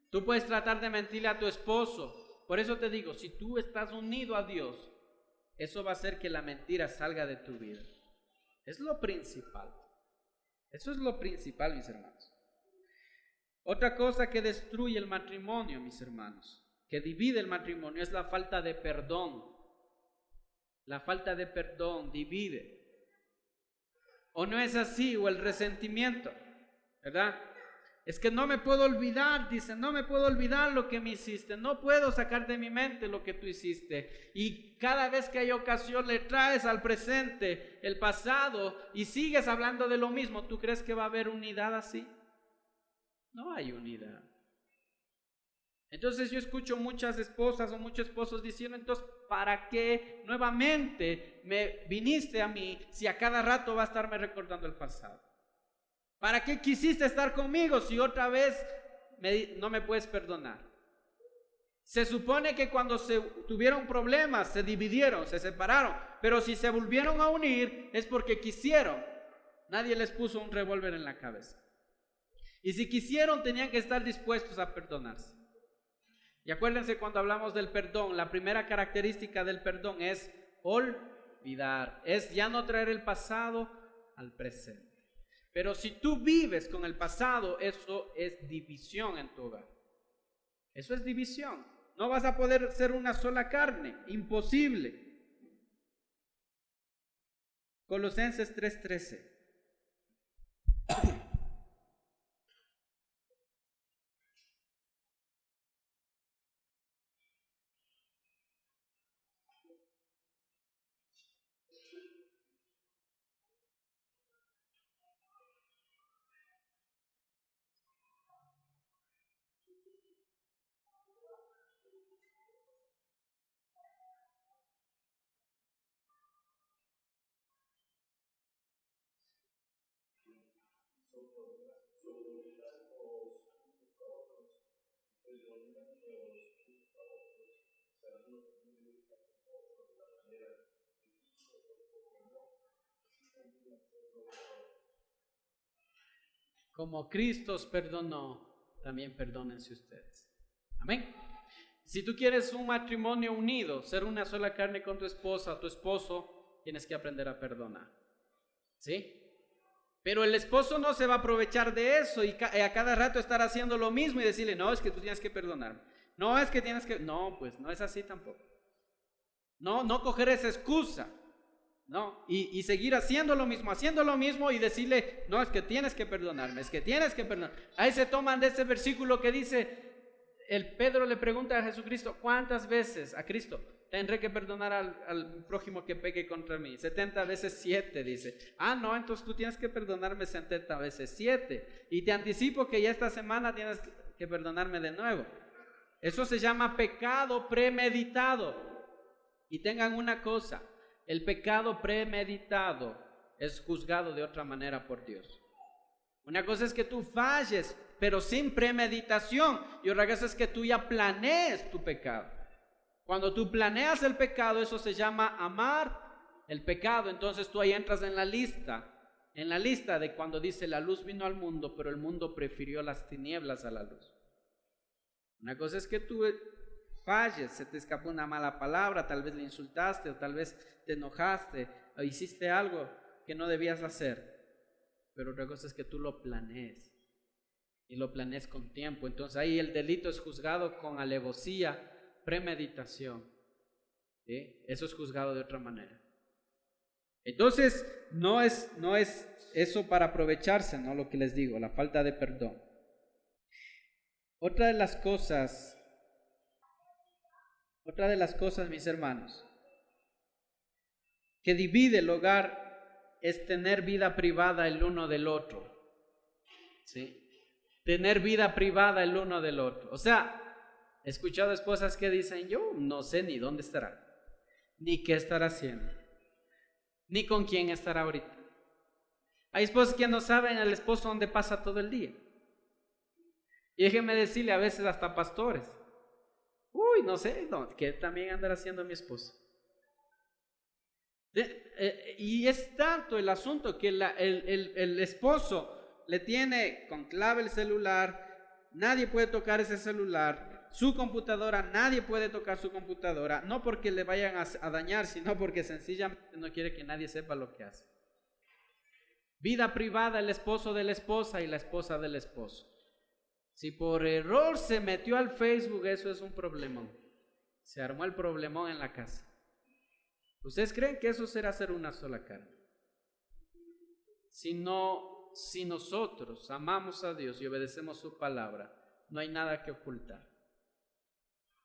Tú puedes tratar de mentirle a tu esposo. Por eso te digo, si tú estás unido a Dios, eso va a hacer que la mentira salga de tu vida. Es lo principal. Eso es lo principal, mis hermanos. Otra cosa que destruye el matrimonio, mis hermanos, que divide el matrimonio, es la falta de perdón. La falta de perdón divide. ¿O no es así? O el resentimiento, ¿verdad? Es que no me puedo olvidar, dice, no me puedo olvidar lo que me hiciste, no puedo sacar de mi mente lo que tú hiciste. Y cada vez que hay ocasión le traes al presente el pasado y sigues hablando de lo mismo. ¿Tú crees que va a haber unidad así? No hay unidad. Entonces yo escucho muchas esposas o muchos esposos diciendo, entonces, ¿para qué nuevamente me viniste a mí si a cada rato va a estarme recordando el pasado? ¿Para qué quisiste estar conmigo si otra vez no me puedes perdonar? Se supone que cuando se tuvieron problemas, se dividieron, se separaron, pero si se volvieron a unir es porque quisieron. Nadie les puso un revólver en la cabeza. Y si quisieron, tenían que estar dispuestos a perdonarse. Y acuérdense cuando hablamos del perdón, la primera característica del perdón es olvidar, es ya no traer el pasado al presente. Pero si tú vives con el pasado, eso es división en tu hogar. Eso es división. No vas a poder ser una sola carne, imposible. Colosenses 3:13. Como Cristo os perdonó, también perdónense ustedes. Amén. Si tú quieres un matrimonio unido, ser una sola carne con tu esposa o tu esposo, tienes que aprender a perdonar. ¿Sí? Pero el esposo no se va a aprovechar de eso y a cada rato estar haciendo lo mismo y decirle, no, es que tú tienes que perdonarme. No, es que tienes que... No, pues no es así tampoco. No coger esa excusa. ¿no? Y seguir haciendo lo mismo y decirle, no, es que tienes que perdonarme, es que tienes que perdonar. Ahí se toman de ese versículo que dice, Pedro le pregunta a Jesucristo, ¿cuántas veces a Cristo tendré que perdonar al prójimo que pegue contra mí? 70 veces 7 dice. No, entonces tú tienes que perdonarme 70 veces 7. Y te anticipo que ya esta semana tienes que perdonarme de nuevo. Eso se llama pecado premeditado. Y tengan una cosa, el pecado premeditado es juzgado de otra manera por Dios. Una cosa es que tú falles, pero sin premeditación, y otra cosa es que tú ya planees tu pecado. Cuando tú planeas el pecado, eso se llama amar el pecado. Entonces tú ahí entras en la lista de cuando dice la luz vino al mundo, pero el mundo prefirió las tinieblas a la luz. Una cosa es que tú falles, se te escapó una mala palabra, tal vez le insultaste o tal vez te enojaste o hiciste algo que no debías hacer. Pero otra cosa es que tú lo planees y lo planees con tiempo. Entonces ahí el delito es juzgado con alevosía, premeditación. ¿Sí? Eso es juzgado de otra manera. Entonces no es eso para aprovecharse, ¿no? Lo que les digo, la falta de perdón. Otra de las cosas, mis hermanos, que divide el hogar es tener vida privada el uno del otro. ¿Sí? Tener vida privada el uno del otro. O sea, he escuchado esposas que dicen, yo no sé ni dónde estará, ni qué estará haciendo, ni con quién estará ahorita. Hay esposas que no saben al esposo dónde pasa todo el día. Y déjenme decirle, a veces hasta pastores, no sé, ¿qué también andará haciendo mi esposo? Y es tanto el asunto que el esposo le tiene con clave el celular, nadie puede tocar ese celular, su computadora, nadie puede tocar su computadora, no porque le vayan a dañar, sino porque sencillamente no quiere que nadie sepa lo que hace. Vida privada, el esposo de la esposa y la esposa del esposo. Si por error se metió al Facebook, eso es un problemón. Se armó el problemón en la casa. ¿Ustedes creen que eso será ser una sola carne? Si nosotros amamos a Dios y obedecemos su palabra, no hay nada que ocultar.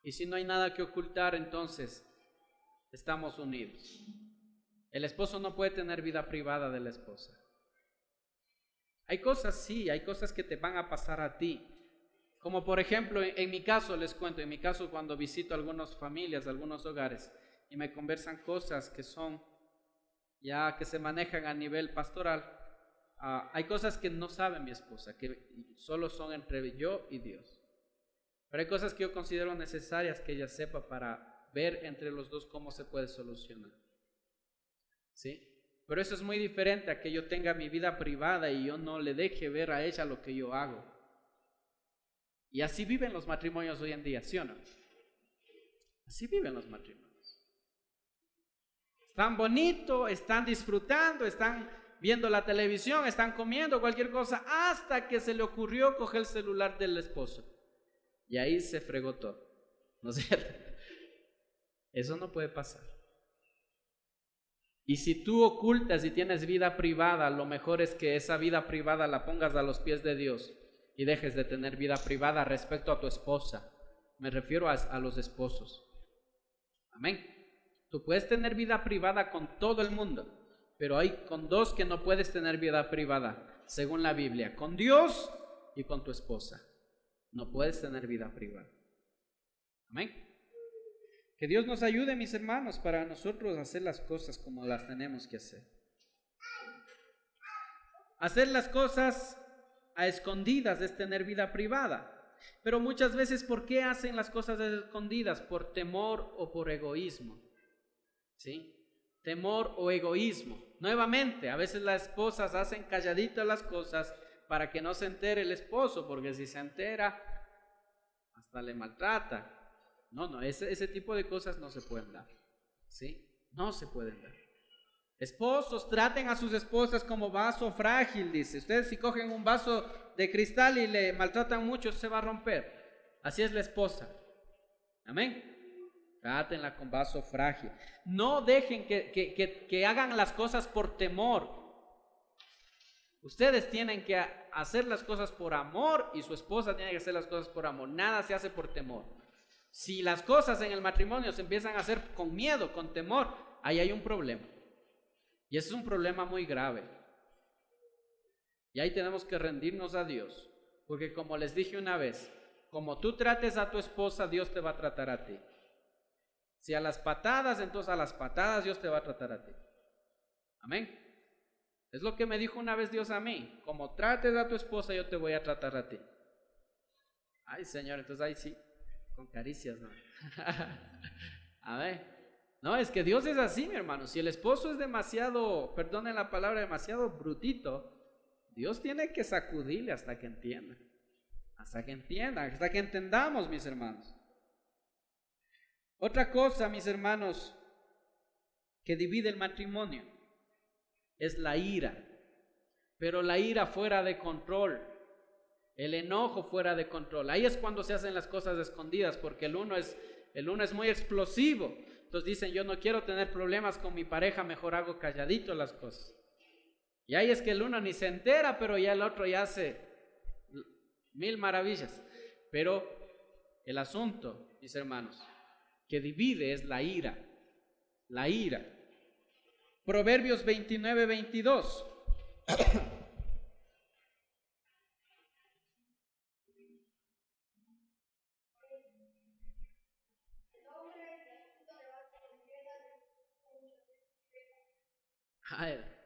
Y si no hay nada que ocultar, entonces estamos unidos. El esposo no puede tener vida privada de la esposa. Hay cosas que te van a pasar a ti. Como por ejemplo, en mi caso, les cuento, en mi caso cuando visito algunas familias, algunos hogares, y me conversan cosas que son ya que se manejan a nivel pastoral, hay cosas que no sabe mi esposa, que solo son entre yo y Dios. Pero hay cosas que yo considero necesarias que ella sepa para ver entre los dos cómo se puede solucionar. ¿Sí? Pero eso es muy diferente a que yo tenga mi vida privada y yo no le deje ver a ella lo que yo hago. Y así viven los matrimonios hoy en día, ¿sí o no? Así viven los matrimonios. Están bonitos, están disfrutando, están viendo la televisión, están comiendo cualquier cosa, hasta que se le ocurrió coger el celular del esposo. Y ahí se fregó todo, ¿no es cierto? Eso no puede pasar. Y si tú ocultas y tienes vida privada, lo mejor es que esa vida privada la pongas a los pies de Dios y dejes de tener vida privada respecto a tu esposa. Me refiero a los esposos. Amén. Tú puedes tener vida privada con todo el mundo, pero hay con dos que no puedes tener vida privada, según la Biblia, con Dios y con tu esposa. No puedes tener vida privada. Amén. Que Dios nos ayude, mis hermanos, para nosotros hacer las cosas como las tenemos que hacer. Hacer las cosas a escondidas es tener vida privada. Pero muchas veces, ¿por qué hacen las cosas a escondidas? Por temor o por egoísmo. ¿Sí? Temor o egoísmo. Nuevamente, a veces las esposas hacen calladitas las cosas para que no se entere el esposo, porque si se entera, hasta le maltrata. No, ese tipo de cosas no se pueden dar. ¿Sí? No se pueden dar. Esposos, traten a sus esposas como vaso frágil, dice. Ustedes si cogen un vaso de cristal y le maltratan mucho, se va a romper. Así es la esposa. Amén. cátenla con vaso frágil. No dejen que hagan las cosas por temor. Ustedes tienen que hacer las cosas por amor y su esposa tiene que hacer las cosas por amor. Nada se hace por temor. Si las cosas en el matrimonio se empiezan a hacer con miedo, con temor, ahí hay un problema. Y ese es un problema muy grave. Y ahí tenemos que rendirnos a Dios. Porque como les dije una vez, como tú trates a tu esposa, Dios te va a tratar a ti. Si a las patadas, entonces a las patadas Dios te va a tratar a ti. Amén. Es lo que me dijo una vez Dios a mí. Como trates a tu esposa, yo te voy a tratar a ti. Ay, Señor, entonces ahí sí, con caricias, ¿no? A ver. No, es que Dios es así, mi hermano. Si el esposo es demasiado, perdonen la palabra, demasiado brutito, Dios tiene que sacudirle hasta que entienda. Hasta que entienda, hasta que entendamos, mis hermanos. Otra cosa, mis hermanos, que divide el matrimonio es la ira. Pero la ira fuera de control. El enojo fuera de control. Ahí es cuando se hacen las cosas escondidas, porque el uno es muy explosivo. Entonces dicen, yo no quiero tener problemas con mi pareja, mejor hago calladito las cosas. Y ahí es que el uno ni se entera, pero ya el otro ya hace 1000 maravillas. Pero el asunto, mis hermanos, que divide es la ira. La ira. Proverbios 29-22.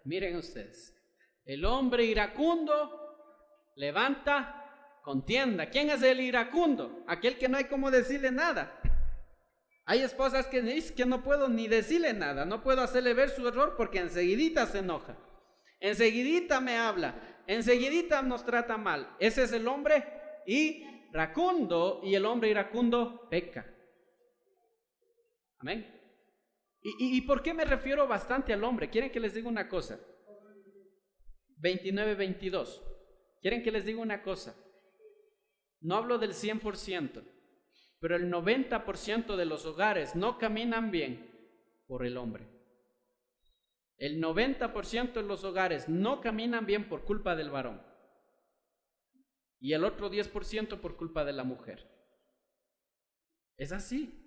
Miren ustedes, el hombre iracundo levanta contienda. ¿Quién es el iracundo? Aquel que no hay como decirle nada. Hay esposas que dicen que no puedo ni decirle nada, no puedo hacerle ver su error porque enseguidita se enoja, enseguidita me habla, enseguidita nos trata mal. Ese es el hombre iracundo, y el hombre iracundo peca. Amén. ¿Y por qué me refiero bastante al hombre? ¿Quieren que les diga una cosa? 29-22. ¿Quieren que les diga una cosa? No hablo del 100%, pero el 90% de los hogares no caminan bien por el hombre. El 90% de los hogares no caminan bien por culpa del varón. Y el otro 10% por culpa de la mujer. Es así.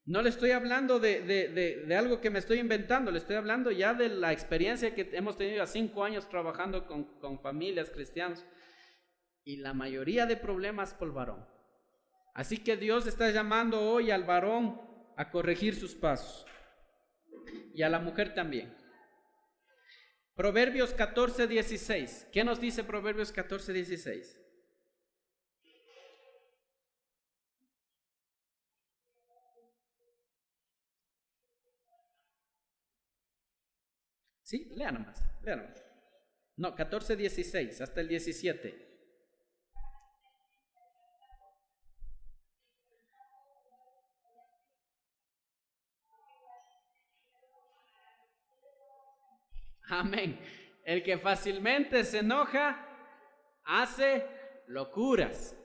No le estoy hablando de algo que me estoy inventando, le estoy hablando ya de la experiencia que hemos tenido a 5 años trabajando con familias cristianas. Y la mayoría de problemas por el varón. Así que Dios está llamando hoy al varón a corregir sus pasos. Y a la mujer también. Proverbios 14:16. ¿Qué nos dice Proverbios 14:16? Sí, lea nomás. No, 14:16 hasta el 17. Amén. El que fácilmente se enoja hace locuras.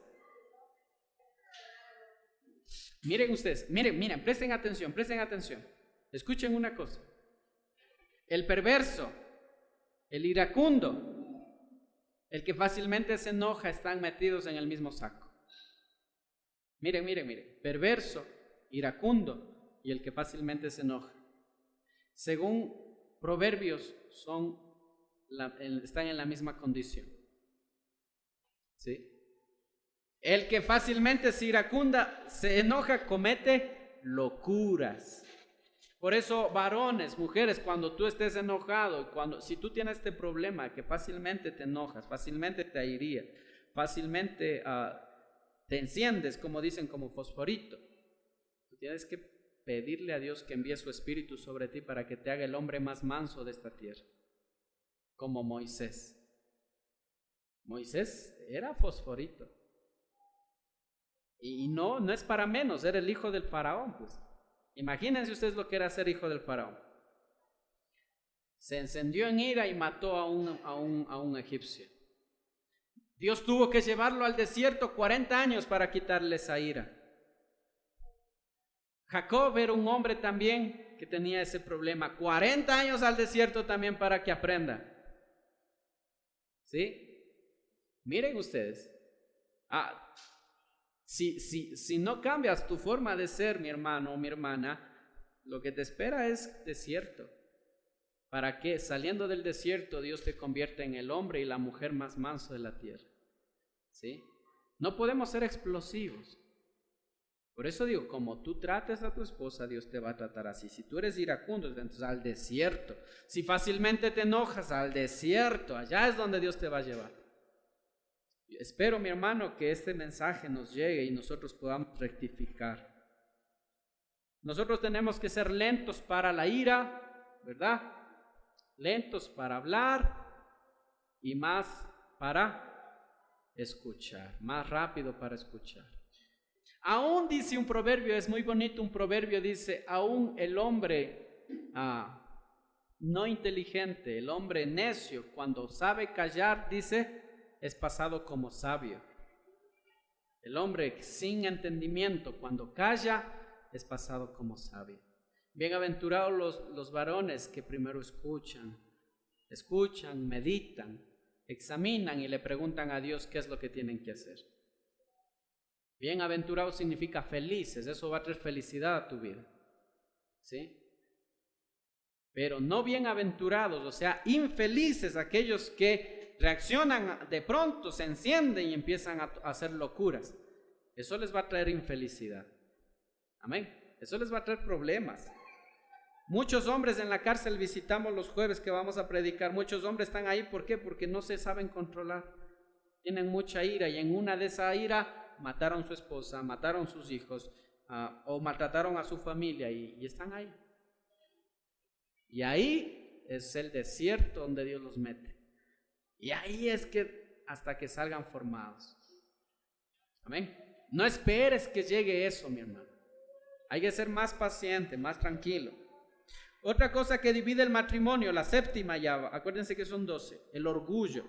Miren ustedes, miren, presten atención. Escuchen una cosa. El perverso, el iracundo, el que fácilmente se enoja están metidos en el mismo saco. Miren. Perverso, iracundo y el que fácilmente se enoja. Según Proverbios están en la misma condición. ¿Sí? El que fácilmente se iracunda, se enoja, comete locuras. Por eso, varones, mujeres, cuando tú estés enojado, si tú tienes este problema que fácilmente te enojas, fácilmente te airías, fácilmente te enciendes, como dicen, como fosforito, tú tienes que pedirle a Dios que envíe su espíritu sobre ti para que te haga el hombre más manso de esta tierra, como Moisés. Moisés era fosforito. Y no es para menos, era el hijo del faraón, pues. Imagínense ustedes lo que era ser hijo del faraón. Se encendió en ira y mató a un egipcio. Dios tuvo que llevarlo al desierto 40 años para quitarle esa ira. Jacob era un hombre también que tenía ese problema. 40 años al desierto también para que aprenda. ¿Sí? Miren ustedes. Si no cambias tu forma de ser, mi hermano o mi hermana, lo que te espera es desierto. Para que saliendo del desierto Dios te convierta en el hombre y la mujer más manso de la tierra. ¿Sí? No podemos ser explosivos. Por eso digo, como tú trates a tu esposa, Dios te va a tratar así. Si tú eres iracundo, entonces al desierto. Si fácilmente te enojas, al desierto. Allá es donde Dios te va a llevar. Espero, mi hermano, que este mensaje nos llegue y nosotros podamos rectificar. Nosotros tenemos que ser lentos para la ira, ¿verdad? Lentos para hablar y más para escuchar, más rápido para escuchar. Aún dice un proverbio, es muy bonito, un proverbio dice, aún el hombre no inteligente, el hombre necio, cuando sabe callar, dice, es pasado como sabio. El hombre sin entendimiento, cuando calla, es pasado como sabio. Bienaventurados los varones que primero escuchan, meditan, examinan y le preguntan a Dios qué es lo que tienen que hacer. Bienaventurado significa felices, eso va a traer felicidad a tu vida, ¿sí? Pero no bienaventurados, o sea, infelices aquellos que reaccionan de pronto, se encienden y empiezan a hacer locuras. Eso les va a traer infelicidad. Amén. Eso les va a traer problemas. Muchos hombres en la cárcel visitamos los jueves que vamos a predicar. Muchos hombres están ahí, ¿por qué? Porque no se saben controlar. Tienen mucha ira y en una de esa ira mataron a su esposa, mataron a sus hijos o maltrataron a su familia y están ahí. Y ahí es el desierto donde Dios los mete. Y ahí es que hasta que salgan formados. Amén. No esperes que llegue eso, mi hermano. Hay que ser más paciente, más tranquilo. Otra cosa que divide el matrimonio, la séptima ya, acuérdense que son 12, el orgullo.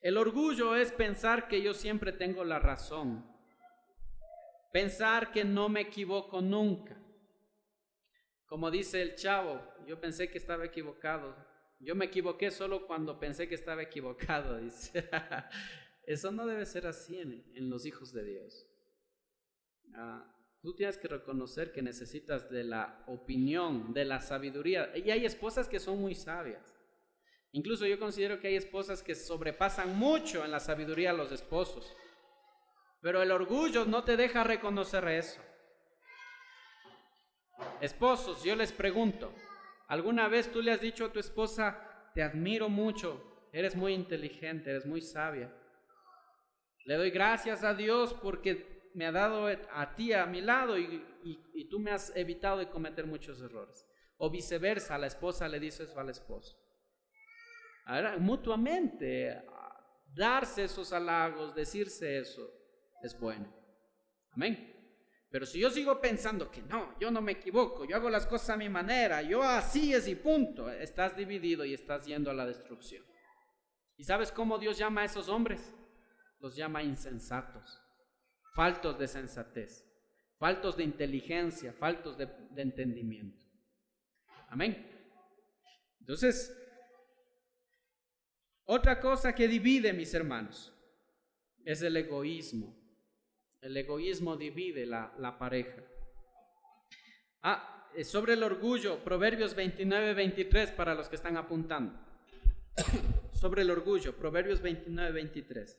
El orgullo es pensar que yo siempre tengo la razón. Pensar que no me equivoco nunca. Como dice el chavo, yo pensé que estaba equivocado. Yo me equivoqué solo cuando pensé que estaba equivocado, dice. Eso no debe ser así en los hijos de Dios. Tú tienes que reconocer que necesitas de la opinión, de la sabiduría. Y hay esposas que son muy sabias. Incluso yo considero que hay esposas que sobrepasan mucho en la sabiduría a los esposos. Pero el orgullo no te deja reconocer eso. Esposos, yo les pregunto, ¿alguna vez tú le has dicho a tu esposa, te admiro mucho, eres muy inteligente, eres muy sabia? Le doy gracias a Dios porque me ha dado a ti a mi lado y tú me has evitado de cometer muchos errores. O viceversa, la esposa le dice eso al esposo. Ahora, mutuamente, darse esos halagos, decirse eso, es bueno. Amén. Pero si yo sigo pensando que no, yo no me equivoco, yo hago las cosas a mi manera, yo así es y punto, estás dividido y estás yendo a la destrucción. ¿Y sabes cómo Dios llama a esos hombres? Los llama insensatos, faltos de sensatez, faltos de inteligencia, faltos de entendimiento. Amén. Entonces, otra cosa que divide, mis hermanos, es el egoísmo. El egoísmo divide la pareja. Sobre el orgullo, Proverbios 29-23 para los que están apuntando. Sobre el orgullo, Proverbios 29-23.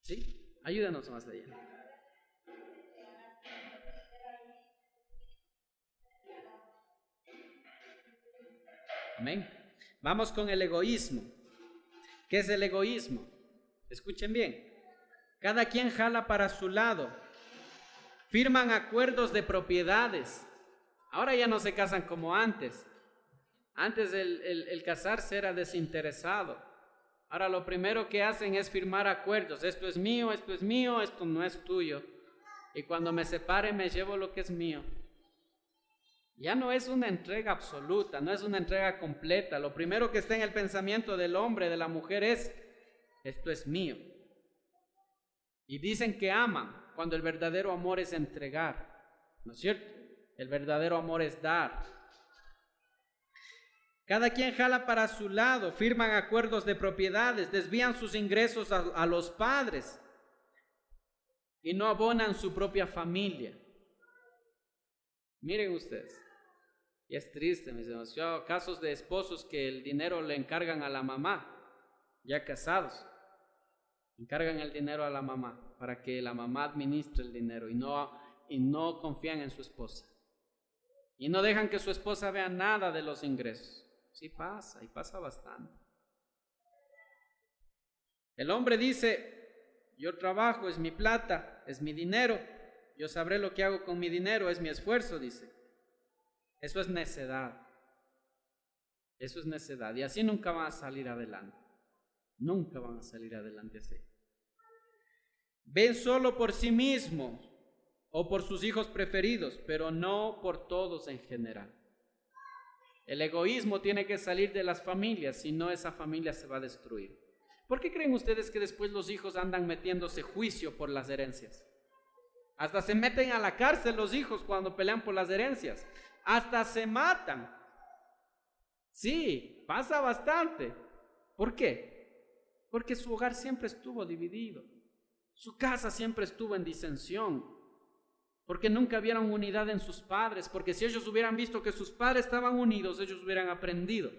¿Sí? Ayúdanos más allá. Amén. Vamos con el egoísmo. ¿Qué es el egoísmo? Escuchen bien. Cada quien jala para su lado. Firman acuerdos de propiedades. Ahora ya no se casan como antes. Antes el casarse era desinteresado. Ahora lo primero que hacen es firmar acuerdos. Esto es mío, esto no es tuyo. Y cuando me separe me llevo lo que es mío. Ya no es una entrega absoluta, no es una entrega completa. Lo primero que está en el pensamiento del hombre, de la mujer es, esto es mío. Y dicen que aman, cuando el verdadero amor es entregar, ¿no es cierto? El verdadero amor es dar. Cada quien jala para su lado, firman acuerdos de propiedades, desvían sus ingresos a los padres y no abonan su propia familia. Miren ustedes. Y es triste, mis hermanos. Yo, casos de esposos que el dinero le encargan a la mamá, ya casados, encargan el dinero a la mamá para que la mamá administre el dinero y no confían en su esposa. Y no dejan que su esposa vea nada de los ingresos. Sí pasa, y pasa bastante. El hombre dice, yo trabajo, es mi plata, es mi dinero, yo sabré lo que hago con mi dinero, es mi esfuerzo, dice. Eso es necedad. Eso es necedad. Y así nunca van a salir adelante. Nunca van a salir adelante así. Ven solo por sí mismos o por sus hijos preferidos, pero no por todos en general. El egoísmo tiene que salir de las familias, si no esa familia se va a destruir. ¿Por qué creen ustedes que después los hijos andan metiéndose juicio por las herencias? Hasta se meten a la cárcel los hijos cuando pelean por las herencias. Hasta se matan. Sí, pasa bastante. ¿Por qué? Porque su hogar siempre estuvo dividido. Su casa siempre estuvo en disensión. Porque nunca vieron unidad en sus padres. Porque si ellos hubieran visto que sus padres estaban unidos, ellos hubieran aprendido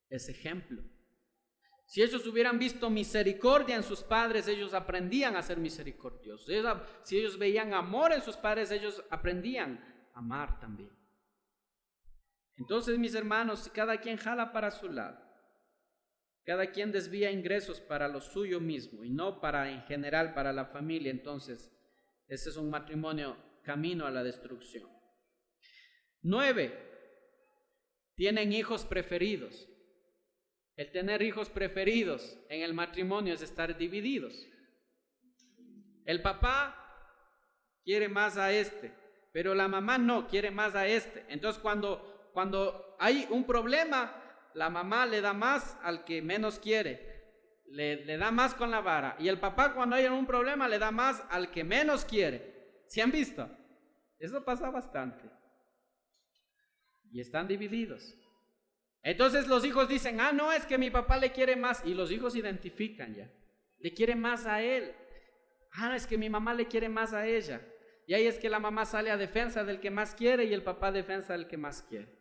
ese ejemplo. Si ellos hubieran visto misericordia en sus padres, ellos aprendían a ser misericordiosos. Si ellos veían amor en sus padres, ellos aprendían a amar también. Entonces, mis hermanos, cada quien jala para su lado. Cada quien desvía ingresos para lo suyo mismo y no para, en general, para la familia. Entonces, ese es un matrimonio camino a la destrucción. 9. Tienen hijos preferidos. El tener hijos preferidos en el matrimonio es estar divididos. El papá quiere más a este, pero la mamá no, quiere más a este. Entonces cuando hay un problema, la mamá le da más al que menos quiere, le da más con la vara. Y el papá, cuando hay un problema, le da más al que menos quiere. ¿Sí han visto? Eso pasa bastante. Y están divididos. Entonces los hijos dicen, no, es que mi papá le quiere más. Y los hijos identifican ya, le quiere más a él. Es que mi mamá le quiere más a ella. Y ahí es que la mamá sale a defensa del que más quiere y el papá a defensa del que más quiere.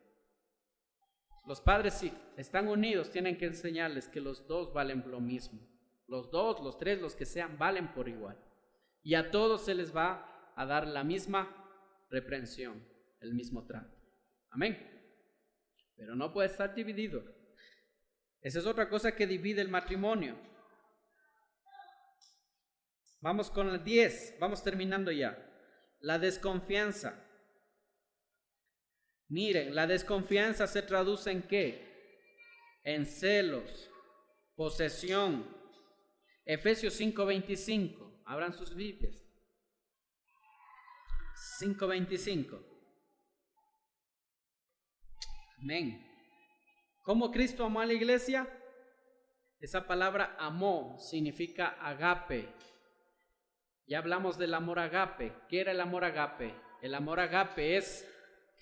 Los padres sí, están unidos, tienen que enseñarles que los dos valen lo mismo. Los dos, los tres, los que sean, valen por igual. Y a todos se les va a dar la misma reprensión, el mismo trato. Amén. Pero no puede estar dividido. Esa es otra cosa que divide el matrimonio. Vamos con el 10, vamos terminando ya. La desconfianza. Miren, la desconfianza se traduce en ¿qué? En celos, posesión. Efesios 5:25. Abran sus Biblias. 5:25. Amén. ¿Cómo Cristo amó a la iglesia? Esa palabra amó significa agape. Ya hablamos del amor agape. ¿Qué era el amor agape? El amor agape es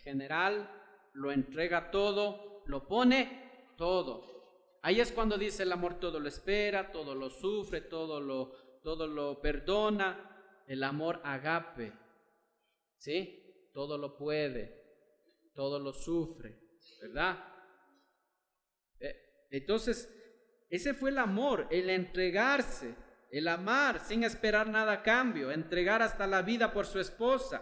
general, lo entrega todo, lo pone todo. Ahí es cuando dice el amor todo lo espera, todo lo sufre, todo lo perdona. El amor agape, ¿sí? Todo lo puede, todo lo sufre, ¿verdad? Entonces, ese fue el amor, el entregarse, el amar sin esperar nada a cambio, entregar hasta la vida por su esposa.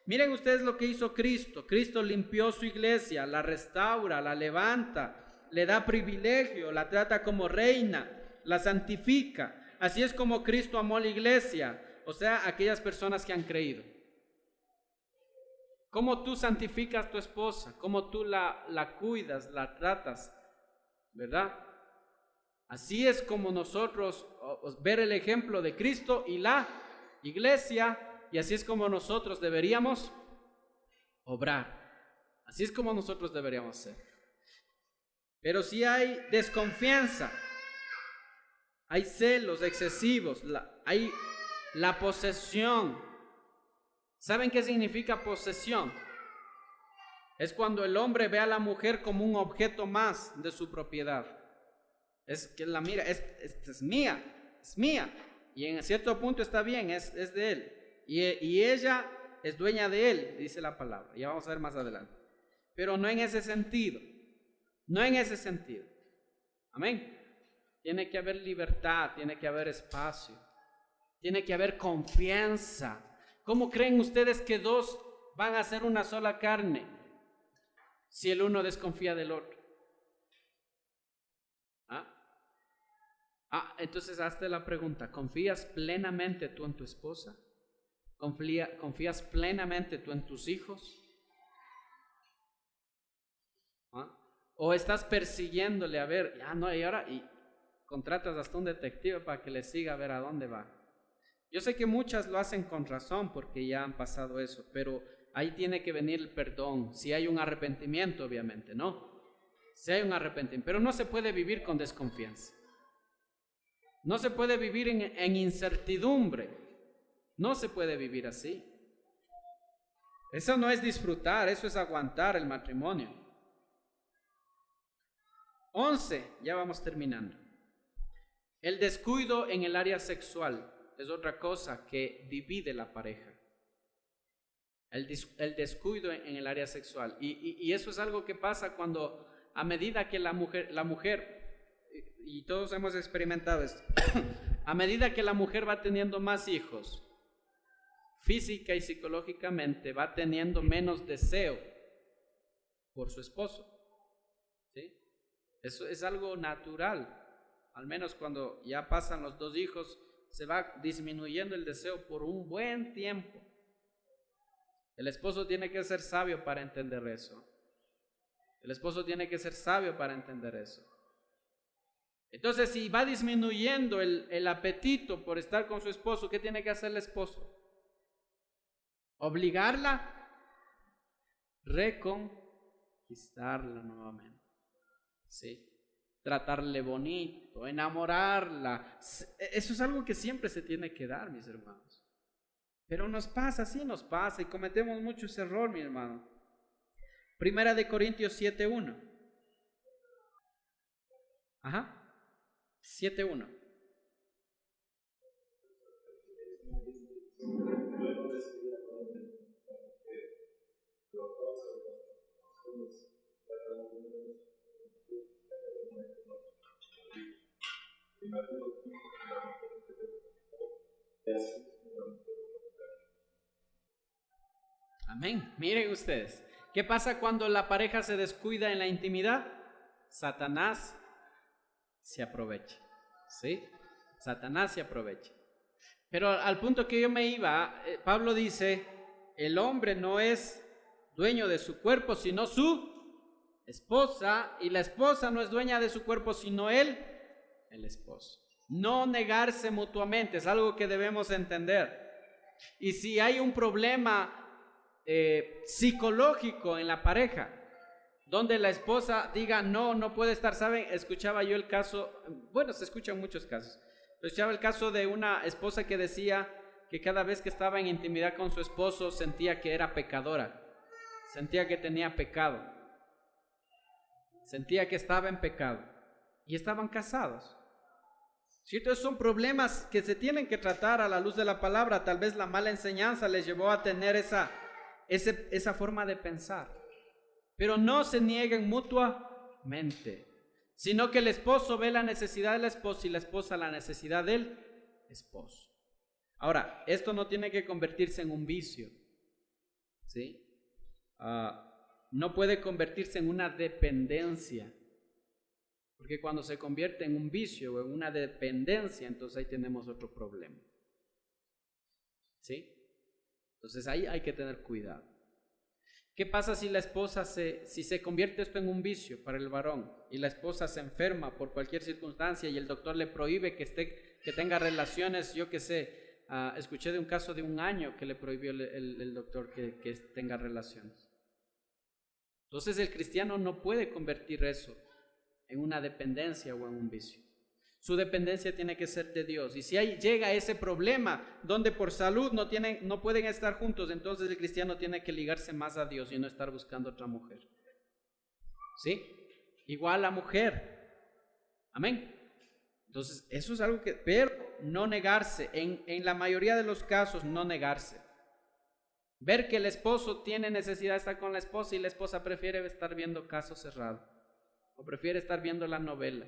Miren ustedes lo que hizo Cristo. Cristo limpió su iglesia, la restaura, la levanta, le da privilegio, la trata como reina, la santifica. Así es como Cristo amó a la iglesia, o sea, aquellas personas que han creído. ¿Cómo tú santificas a tu esposa? ¿Cómo tú la cuidas, la tratas? ¿Verdad? Así es como nosotros ver el ejemplo de Cristo y la iglesia, y así es como nosotros deberíamos obrar. Así es como nosotros deberíamos ser. Pero si hay desconfianza, hay celos excesivos, hay la posesión. ¿Saben qué significa posesión? Es cuando el hombre ve a la mujer como un objeto más de su propiedad. Es que la mira, esta es mía. Y en cierto punto está bien, es de él. Y ella es dueña de él, dice la palabra. Ya vamos a ver más adelante. Pero no en ese sentido. No en ese sentido. Amén. Tiene que haber libertad, tiene que haber espacio. Tiene que haber confianza. ¿Cómo creen ustedes que dos van a ser una sola carne si el uno desconfía del otro? Entonces hazte la pregunta, ¿confías plenamente tú en tu esposa? ¿Confías plenamente tú en tus hijos? ¿O estás persiguiéndole a ver, y contratas hasta un detective para que le siga a ver a dónde va? Yo sé que muchas lo hacen con razón porque ya han pasado eso, pero ahí tiene que venir el perdón, si hay un arrepentimiento, obviamente, ¿no? Si hay un arrepentimiento, pero no se puede vivir con desconfianza. No se puede vivir en incertidumbre. No se puede vivir así. Eso no es disfrutar, eso es aguantar el matrimonio. 11, ya vamos terminando. El descuido en el área sexual es otra cosa que divide la pareja. El descuido en el área sexual. Y eso es algo que pasa cuando, a medida que la mujer, y todos hemos experimentado esto, a medida que la mujer va teniendo más hijos, física y psicológicamente va teniendo menos deseo por su esposo. ¿Sí? Eso es algo natural. Al menos cuando ya pasan los 2 hijos, se va disminuyendo el deseo por un buen tiempo. El esposo tiene que ser sabio para entender eso. El esposo tiene que ser sabio para entender eso. Entonces, si va disminuyendo el apetito por estar con su esposo, ¿qué tiene que hacer el esposo? Obligarla, reconquistarla nuevamente. ¿Sí? Tratarle bonito, enamorarla. Eso es algo que siempre se tiene que dar, mis hermanos. Pero nos pasa, sí nos pasa, y cometemos mucho ese error, mi hermano. Primera de Corintios 7:1. 7:1. Amén. Miren ustedes, ¿qué pasa cuando la pareja se descuida en la intimidad? Satanás se aprovecha, ¿sí? Satanás se aprovecha. Pero al punto que yo me iba, Pablo dice, el hombre no es dueño de su cuerpo, sino su esposa, y la esposa no es dueña de su cuerpo, sino el esposo. No negarse mutuamente, es algo que debemos entender. Y si hay un problema psicológico en la pareja, donde la esposa diga no puede estar, ¿saben? Escuchaba yo el caso, bueno, se escuchan muchos casos, escuchaba el caso de una esposa que decía que cada vez que estaba en intimidad con su esposo sentía que era pecadora, sentía que tenía pecado, sentía que estaba en pecado, y estaban casados. ¿Cierto? Esos son problemas que se tienen que tratar a la luz de la palabra. Tal vez la mala enseñanza les llevó a tener esa forma de pensar. Pero no se nieguen mutuamente, sino que el esposo ve la necesidad de la esposa y la esposa la necesidad del esposo. Ahora, esto no tiene que convertirse en un vicio, ¿sí? No puede convertirse en una dependencia, porque cuando se convierte en un vicio o en una dependencia, entonces ahí tenemos otro problema, ¿sí? Entonces ahí hay que tener cuidado. ¿Qué pasa si la esposa si se convierte esto en un vicio para el varón y la esposa se enferma por cualquier circunstancia y el doctor le prohíbe que tenga relaciones? Yo qué sé, escuché de un caso de 1 año que le prohibió el doctor que tenga relaciones. Entonces el cristiano no puede convertir eso en una dependencia o en un vicio. Su dependencia tiene que ser de Dios. Y si llega ese problema donde por salud no pueden estar juntos, entonces el cristiano tiene que ligarse más a Dios y no estar buscando otra mujer. ¿Sí? Igual la mujer. Amén. Entonces eso es algo que, pero no negarse, en la mayoría de los casos no negarse. Ver que el esposo tiene necesidad de estar con la esposa y la esposa prefiere estar viendo Caso Cerrado o prefiere estar viendo la novela.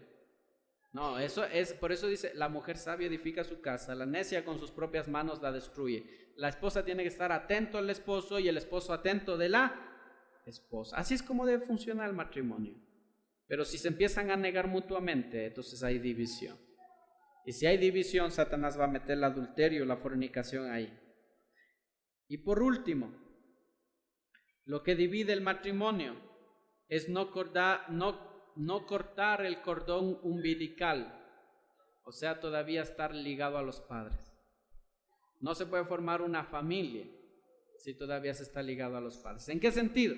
No, eso es, por eso dice, la mujer sabia edifica su casa, la necia con sus propias manos la destruye. La esposa tiene que estar atento al esposo y el esposo atento de la esposa. Así es como debe funcionar el matrimonio. Pero si se empiezan a negar mutuamente, entonces hay división. Y si hay división, Satanás va a meter el adulterio, la fornicación ahí. Y por último, lo que divide el matrimonio es no cortar el cordón umbilical, o sea, todavía estar ligado a los padres. No se puede formar una familia si todavía se está ligado a los padres. ¿En qué sentido?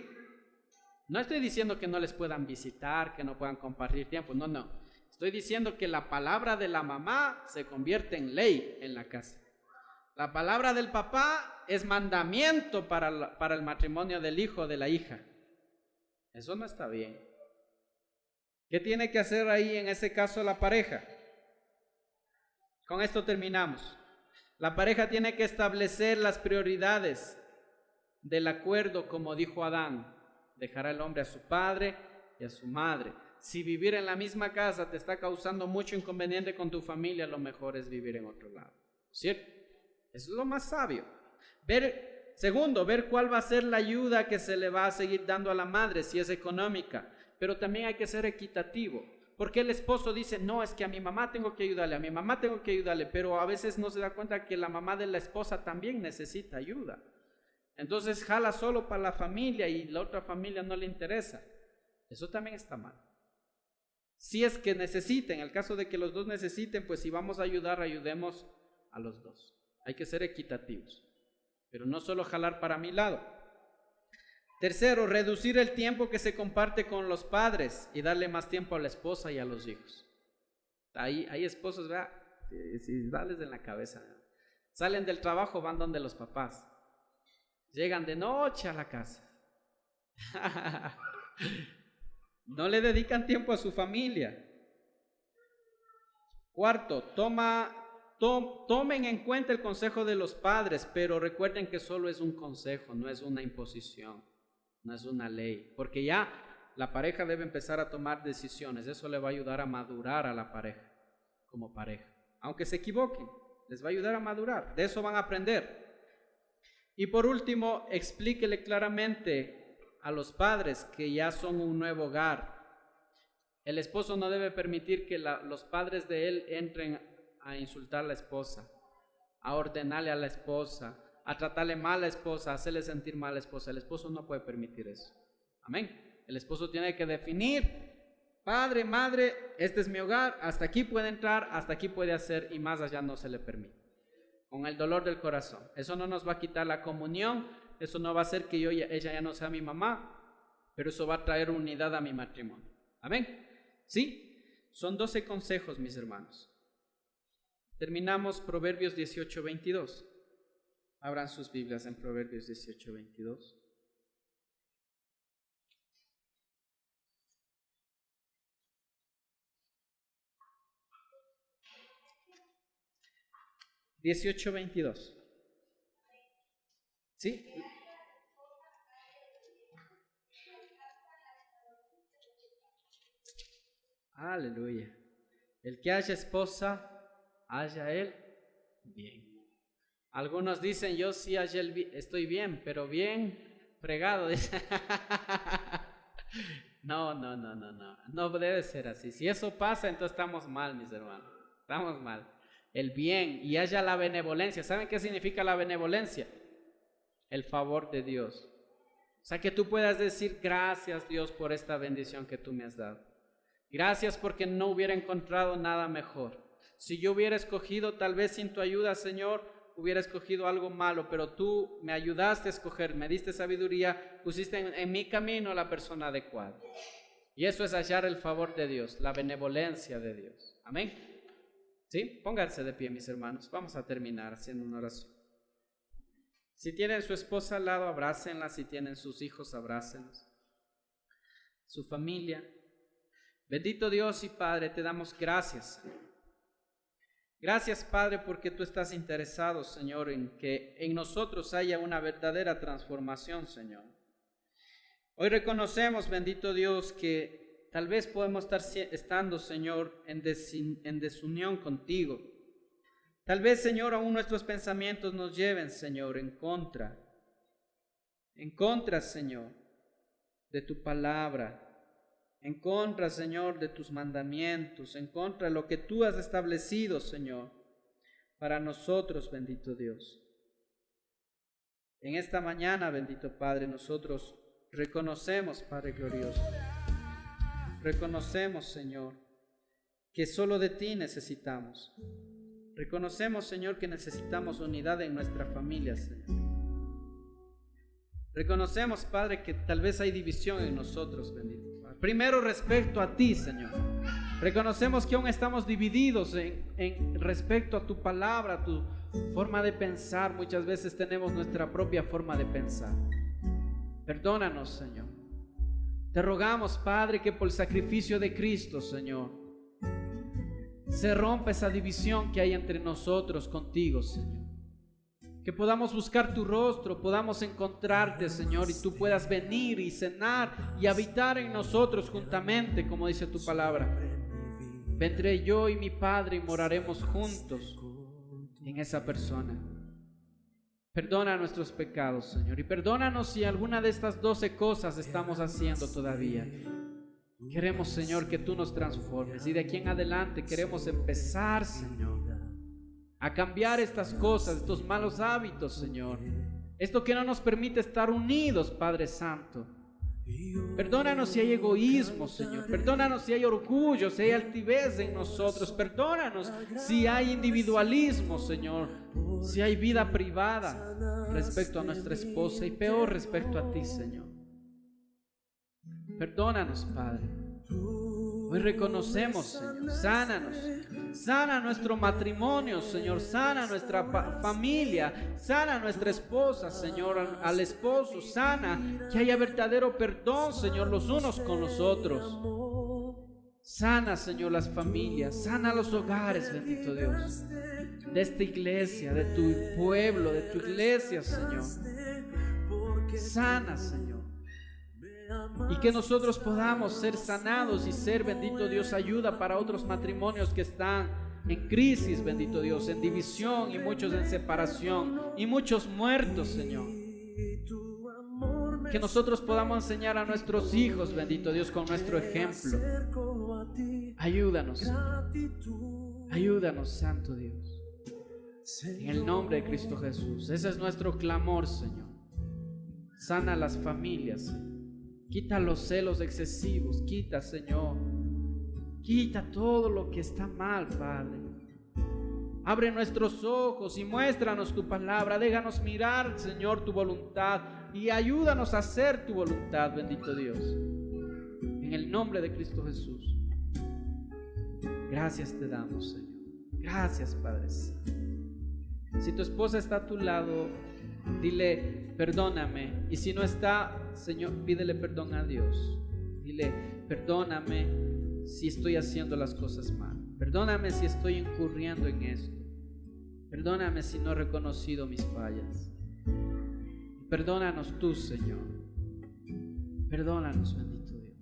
No estoy diciendo que no les puedan visitar, que no puedan compartir tiempo, no. Estoy diciendo que la palabra de la mamá se convierte en ley en la casa. La palabra del papá es mandamiento para el matrimonio del hijo o de la hija. Eso no está bien. ¿Qué tiene que hacer ahí en ese caso la pareja? Con esto terminamos. La pareja tiene que establecer las prioridades del acuerdo, como dijo Adán. Dejará el hombre a su padre y a su madre. Si vivir en la misma casa te está causando mucho inconveniente con tu familia, lo mejor es vivir en otro lado. ¿Cierto? Eso es lo más sabio. Segundo, ver cuál va a ser la ayuda que se le va a seguir dando a la madre, si es económica. Pero también hay que ser equitativo. Porque el esposo dice, no, es que a mi mamá tengo que ayudarle, pero a veces no se da cuenta que la mamá de la esposa también necesita ayuda. Entonces jala solo para la familia y la otra familia no le interesa. Eso también está mal. Si es que necesiten, en el caso de que los dos necesiten, pues si vamos a ayudar, ayudemos a los dos. Hay que ser equitativos, pero no solo jalar para mi lado. Tercero, reducir el tiempo que se comparte con los padres y darle más tiempo a la esposa y a los hijos. Hay esposos, ¿verdad? Si dales en la cabeza. Salen del trabajo, van donde los papás. Llegan de noche a la casa. No le dedican tiempo a su familia. Cuarto, tomen en cuenta el consejo de los padres, pero recuerden que solo es un consejo, no es una imposición, no es una ley, porque ya la pareja debe empezar a tomar decisiones. Eso le va a ayudar a madurar a la pareja, como pareja. Aunque se equivoquen, les va a ayudar a madurar, de eso van a aprender. Y por último, explíquele claramente a los padres que ya son un nuevo hogar. El esposo no debe permitir que los padres de él entren a insultar a la esposa, a ordenarle a la esposa, a tratarle mal a la esposa, a hacerle sentir mal a la esposa. El esposo no puede permitir eso. Amén. El esposo tiene que definir, padre, madre, este es mi hogar, hasta aquí puede entrar, hasta aquí puede hacer y más allá no se le permite. Con el dolor del corazón. Eso no nos va a quitar la comunión, eso no va a hacer que ella ya no sea mi mamá, pero eso va a traer unidad a mi matrimonio. Amén. ¿Sí? Son 12 consejos, mis hermanos. Terminamos Proverbios 18:22. Abran sus Biblias en Proverbios 18:22. ¿Sí? Aleluya. El que haya esposa, haya él bien. Algunos dicen, yo sí estoy bien, pero bien fregado. No debe ser así. Si eso pasa, entonces estamos mal, mis hermanos. Estamos mal. El bien y haya la benevolencia. ¿Saben qué significa la benevolencia? El favor de Dios. O sea, que tú puedas decir, gracias Dios por esta bendición que tú me has dado. Gracias porque no hubiera encontrado nada mejor. Si yo hubiera escogido tal vez sin tu ayuda, Señor, hubiera escogido algo malo, pero tú me ayudaste a escoger, me diste sabiduría, pusiste en mi camino la persona adecuada. Y eso es hallar el favor de Dios, la benevolencia de Dios. Amén. ¿Sí? Pónganse de pie, mis hermanos. Vamos a terminar haciendo una oración. Si tienen su esposa al lado, abrácenla. Si tienen sus hijos, abrácenlos. Su familia. Bendito Dios y Padre, te damos gracias. Gracias, Padre, porque tú estás interesado, Señor, en que en nosotros haya una verdadera transformación, Señor. Hoy reconocemos, bendito Dios, que tal vez podemos estar estando, Señor, en desunión contigo. Tal vez, Señor, aún nuestros pensamientos nos lleven, Señor, en contra, Señor, de tu palabra, en contra, Señor, de tus mandamientos, en contra de lo que tú has establecido, Señor, para nosotros, bendito Dios. En esta mañana, bendito Padre, nosotros reconocemos, Padre glorioso, reconocemos, Señor, que solo de ti necesitamos. Reconocemos, Señor, que necesitamos unidad en nuestra familia, Señor. Reconocemos, Padre, que tal vez hay división en nosotros, bendito Padre. Primero respecto a ti, Señor. Reconocemos que aún estamos divididos en respecto a tu palabra, a tu forma de pensar. Muchas veces tenemos nuestra propia forma de pensar. Perdónanos, Señor. Te rogamos, Padre, que por el sacrificio de Cristo, Señor, se rompa esa división que hay entre nosotros contigo, Señor. Que podamos buscar tu rostro, podamos encontrarte, Señor, y tú puedas venir y cenar y habitar en nosotros juntamente, como dice tu palabra. Vendré yo y mi Padre y moraremos juntos en esa persona. Perdona nuestros pecados, Señor, y perdónanos si alguna de estas 12 cosas estamos haciendo todavía. Queremos, Señor, que tú nos transformes, y de aquí en adelante queremos empezar, Señor, a cambiar estas cosas, estos malos hábitos, Señor. Esto que no nos permite estar unidos, Padre Santo. Perdónanos si hay egoísmo, Señor. Perdónanos si hay orgullo, si hay altivez en nosotros. Perdónanos si hay individualismo, Señor. Si hay vida privada respecto a nuestra esposa y peor respecto a ti, Señor. Perdónanos, Padre. Hoy reconocemos, Señor. Sánanos. Sana nuestro matrimonio, Señor. Sana nuestra familia. Sana nuestra esposa, Señor. Al esposo. Sana que haya verdadero perdón, Señor, los unos con los otros. Sana, Señor, las familias. Sana los hogares, bendito Dios. De esta iglesia, de tu pueblo, de tu iglesia, Señor. Sana, Señor. Y que nosotros podamos ser sanados y ser, bendito Dios, ayuda para otros matrimonios que están en crisis, bendito Dios, en división y muchos en separación y muchos muertos, Señor. Que nosotros podamos enseñar a nuestros hijos, bendito Dios, con nuestro ejemplo. Ayúdanos, Señor. Ayúdanos, Santo Dios. En el nombre de Cristo Jesús. Ese es nuestro clamor, Señor. Sana las familias, Señor. Quita los celos excesivos. Quita, Señor. Quita todo lo que está mal, Padre. Abre nuestros ojos y muéstranos tu palabra. Déjanos mirar, Señor, tu voluntad. Y ayúdanos a hacer tu voluntad, bendito Dios. En el nombre de Cristo Jesús. Gracias te damos, Señor. Gracias, Padre. Si tu esposa está a tu lado, dile, perdóname. Y si no está, Señor, pídele perdón a Dios. Dile, perdóname si estoy haciendo las cosas mal. Perdóname si estoy incurriendo en esto. Perdóname si no he reconocido mis fallas. Perdónanos tú, Señor. Perdónanos, bendito Dios.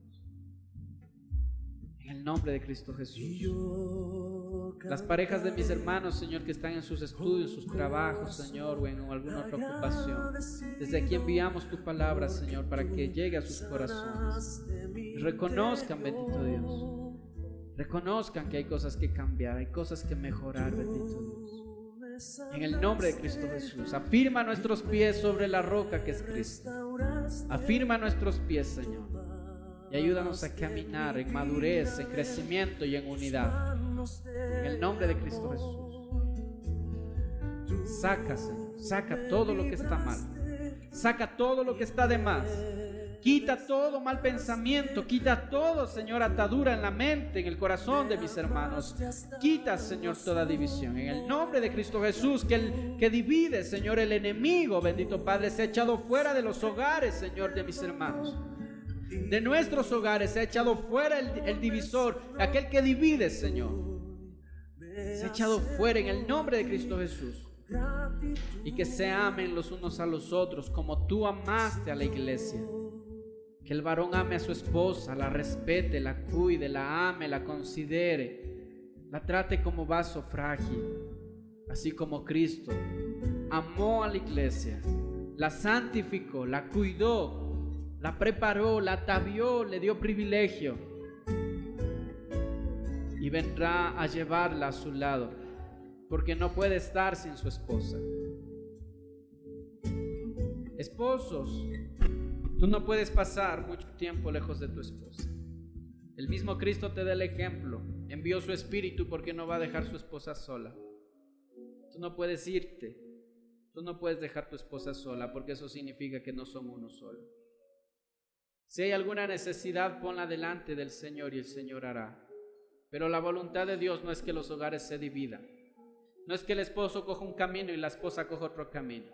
En el nombre de Cristo Jesús. Las parejas de mis hermanos, Señor, que están en sus estudios, sus trabajos, Señor, o en alguna otra ocupación, desde aquí enviamos tu palabra, Señor, para que llegue a sus corazones. Reconozcan, bendito Dios. Reconozcan que hay cosas que cambiar, hay cosas que mejorar, bendito Dios. En el nombre de Cristo Jesús, afirma nuestros pies sobre la roca que es Cristo. Afirma nuestros pies, Señor, y ayúdanos a caminar en madurez, en crecimiento y en unidad. En el nombre de Cristo Jesús. Saca, Señor, saca todo lo que está mal. Saca todo lo que está de más. Quita todo mal pensamiento. Quita todo, Señor, atadura en la mente, en el corazón de mis hermanos. Quita, Señor, toda división. En el nombre de Cristo Jesús, que divide, Señor, el enemigo, bendito Padre, se ha echado fuera de los hogares, Señor, de mis hermanos. De nuestros hogares se ha echado fuera el divisor, aquel que divide, Señor. Se ha echado fuera en el nombre de Cristo Jesús. Y que se amen los unos a los otros como tú amaste a la iglesia. Que el varón ame a su esposa, la respete, la cuide, la ame, la considere, la trate como vaso frágil, así como Cristo amó a la iglesia, la santificó, la cuidó, la preparó, la atavió, le dio privilegio y vendrá a llevarla a su lado, porque no puede estar sin su esposa. Esposos, tú no puedes pasar mucho tiempo lejos de tu esposa. El mismo Cristo te da el ejemplo. Envió su espíritu porque no va a dejar su esposa sola. Tú no puedes irte. Tú no puedes dejar tu esposa sola porque eso significa que no son uno solo. Si hay alguna necesidad, ponla delante del Señor y el Señor hará. Pero la voluntad de Dios no es que los hogares se dividan. No es que el esposo coja un camino y la esposa coja otro camino.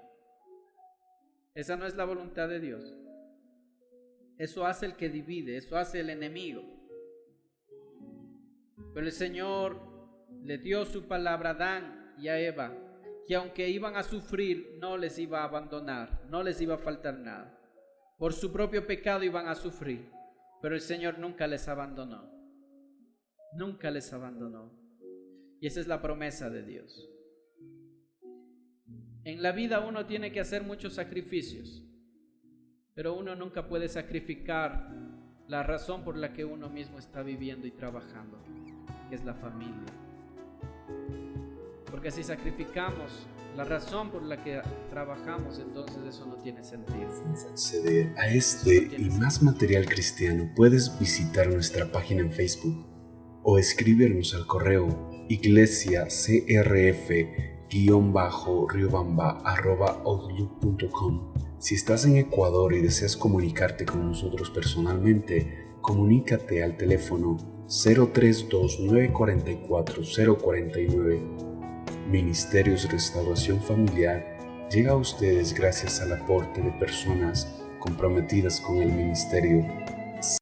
Esa no es la voluntad de Dios. Eso hace el que divide, eso hace el enemigo. Pero el Señor le dio su palabra a Adán y a Eva, que aunque iban a sufrir, no les iba a abandonar, no les iba a faltar nada. Por su propio pecado iban a sufrir, pero el Señor nunca les abandonó. Nunca les abandonó. Y esa es la promesa de Dios. En la vida uno tiene que hacer muchos sacrificios, pero uno nunca puede sacrificar la razón por la que uno mismo está viviendo y trabajando, que es la familia. Porque si sacrificamos la razón por la que trabajamos, entonces eso no tiene sentido. Para acceder a este y más material cristiano, puedes visitar nuestra página en Facebook o escribirnos al correo iglesiacrf-riobamba@outlook.com. Si estás en Ecuador y deseas comunicarte con nosotros personalmente, comunícate al teléfono 032-944-049. Ministerios Restauración Familiar llega a ustedes gracias al aporte de personas comprometidas con el ministerio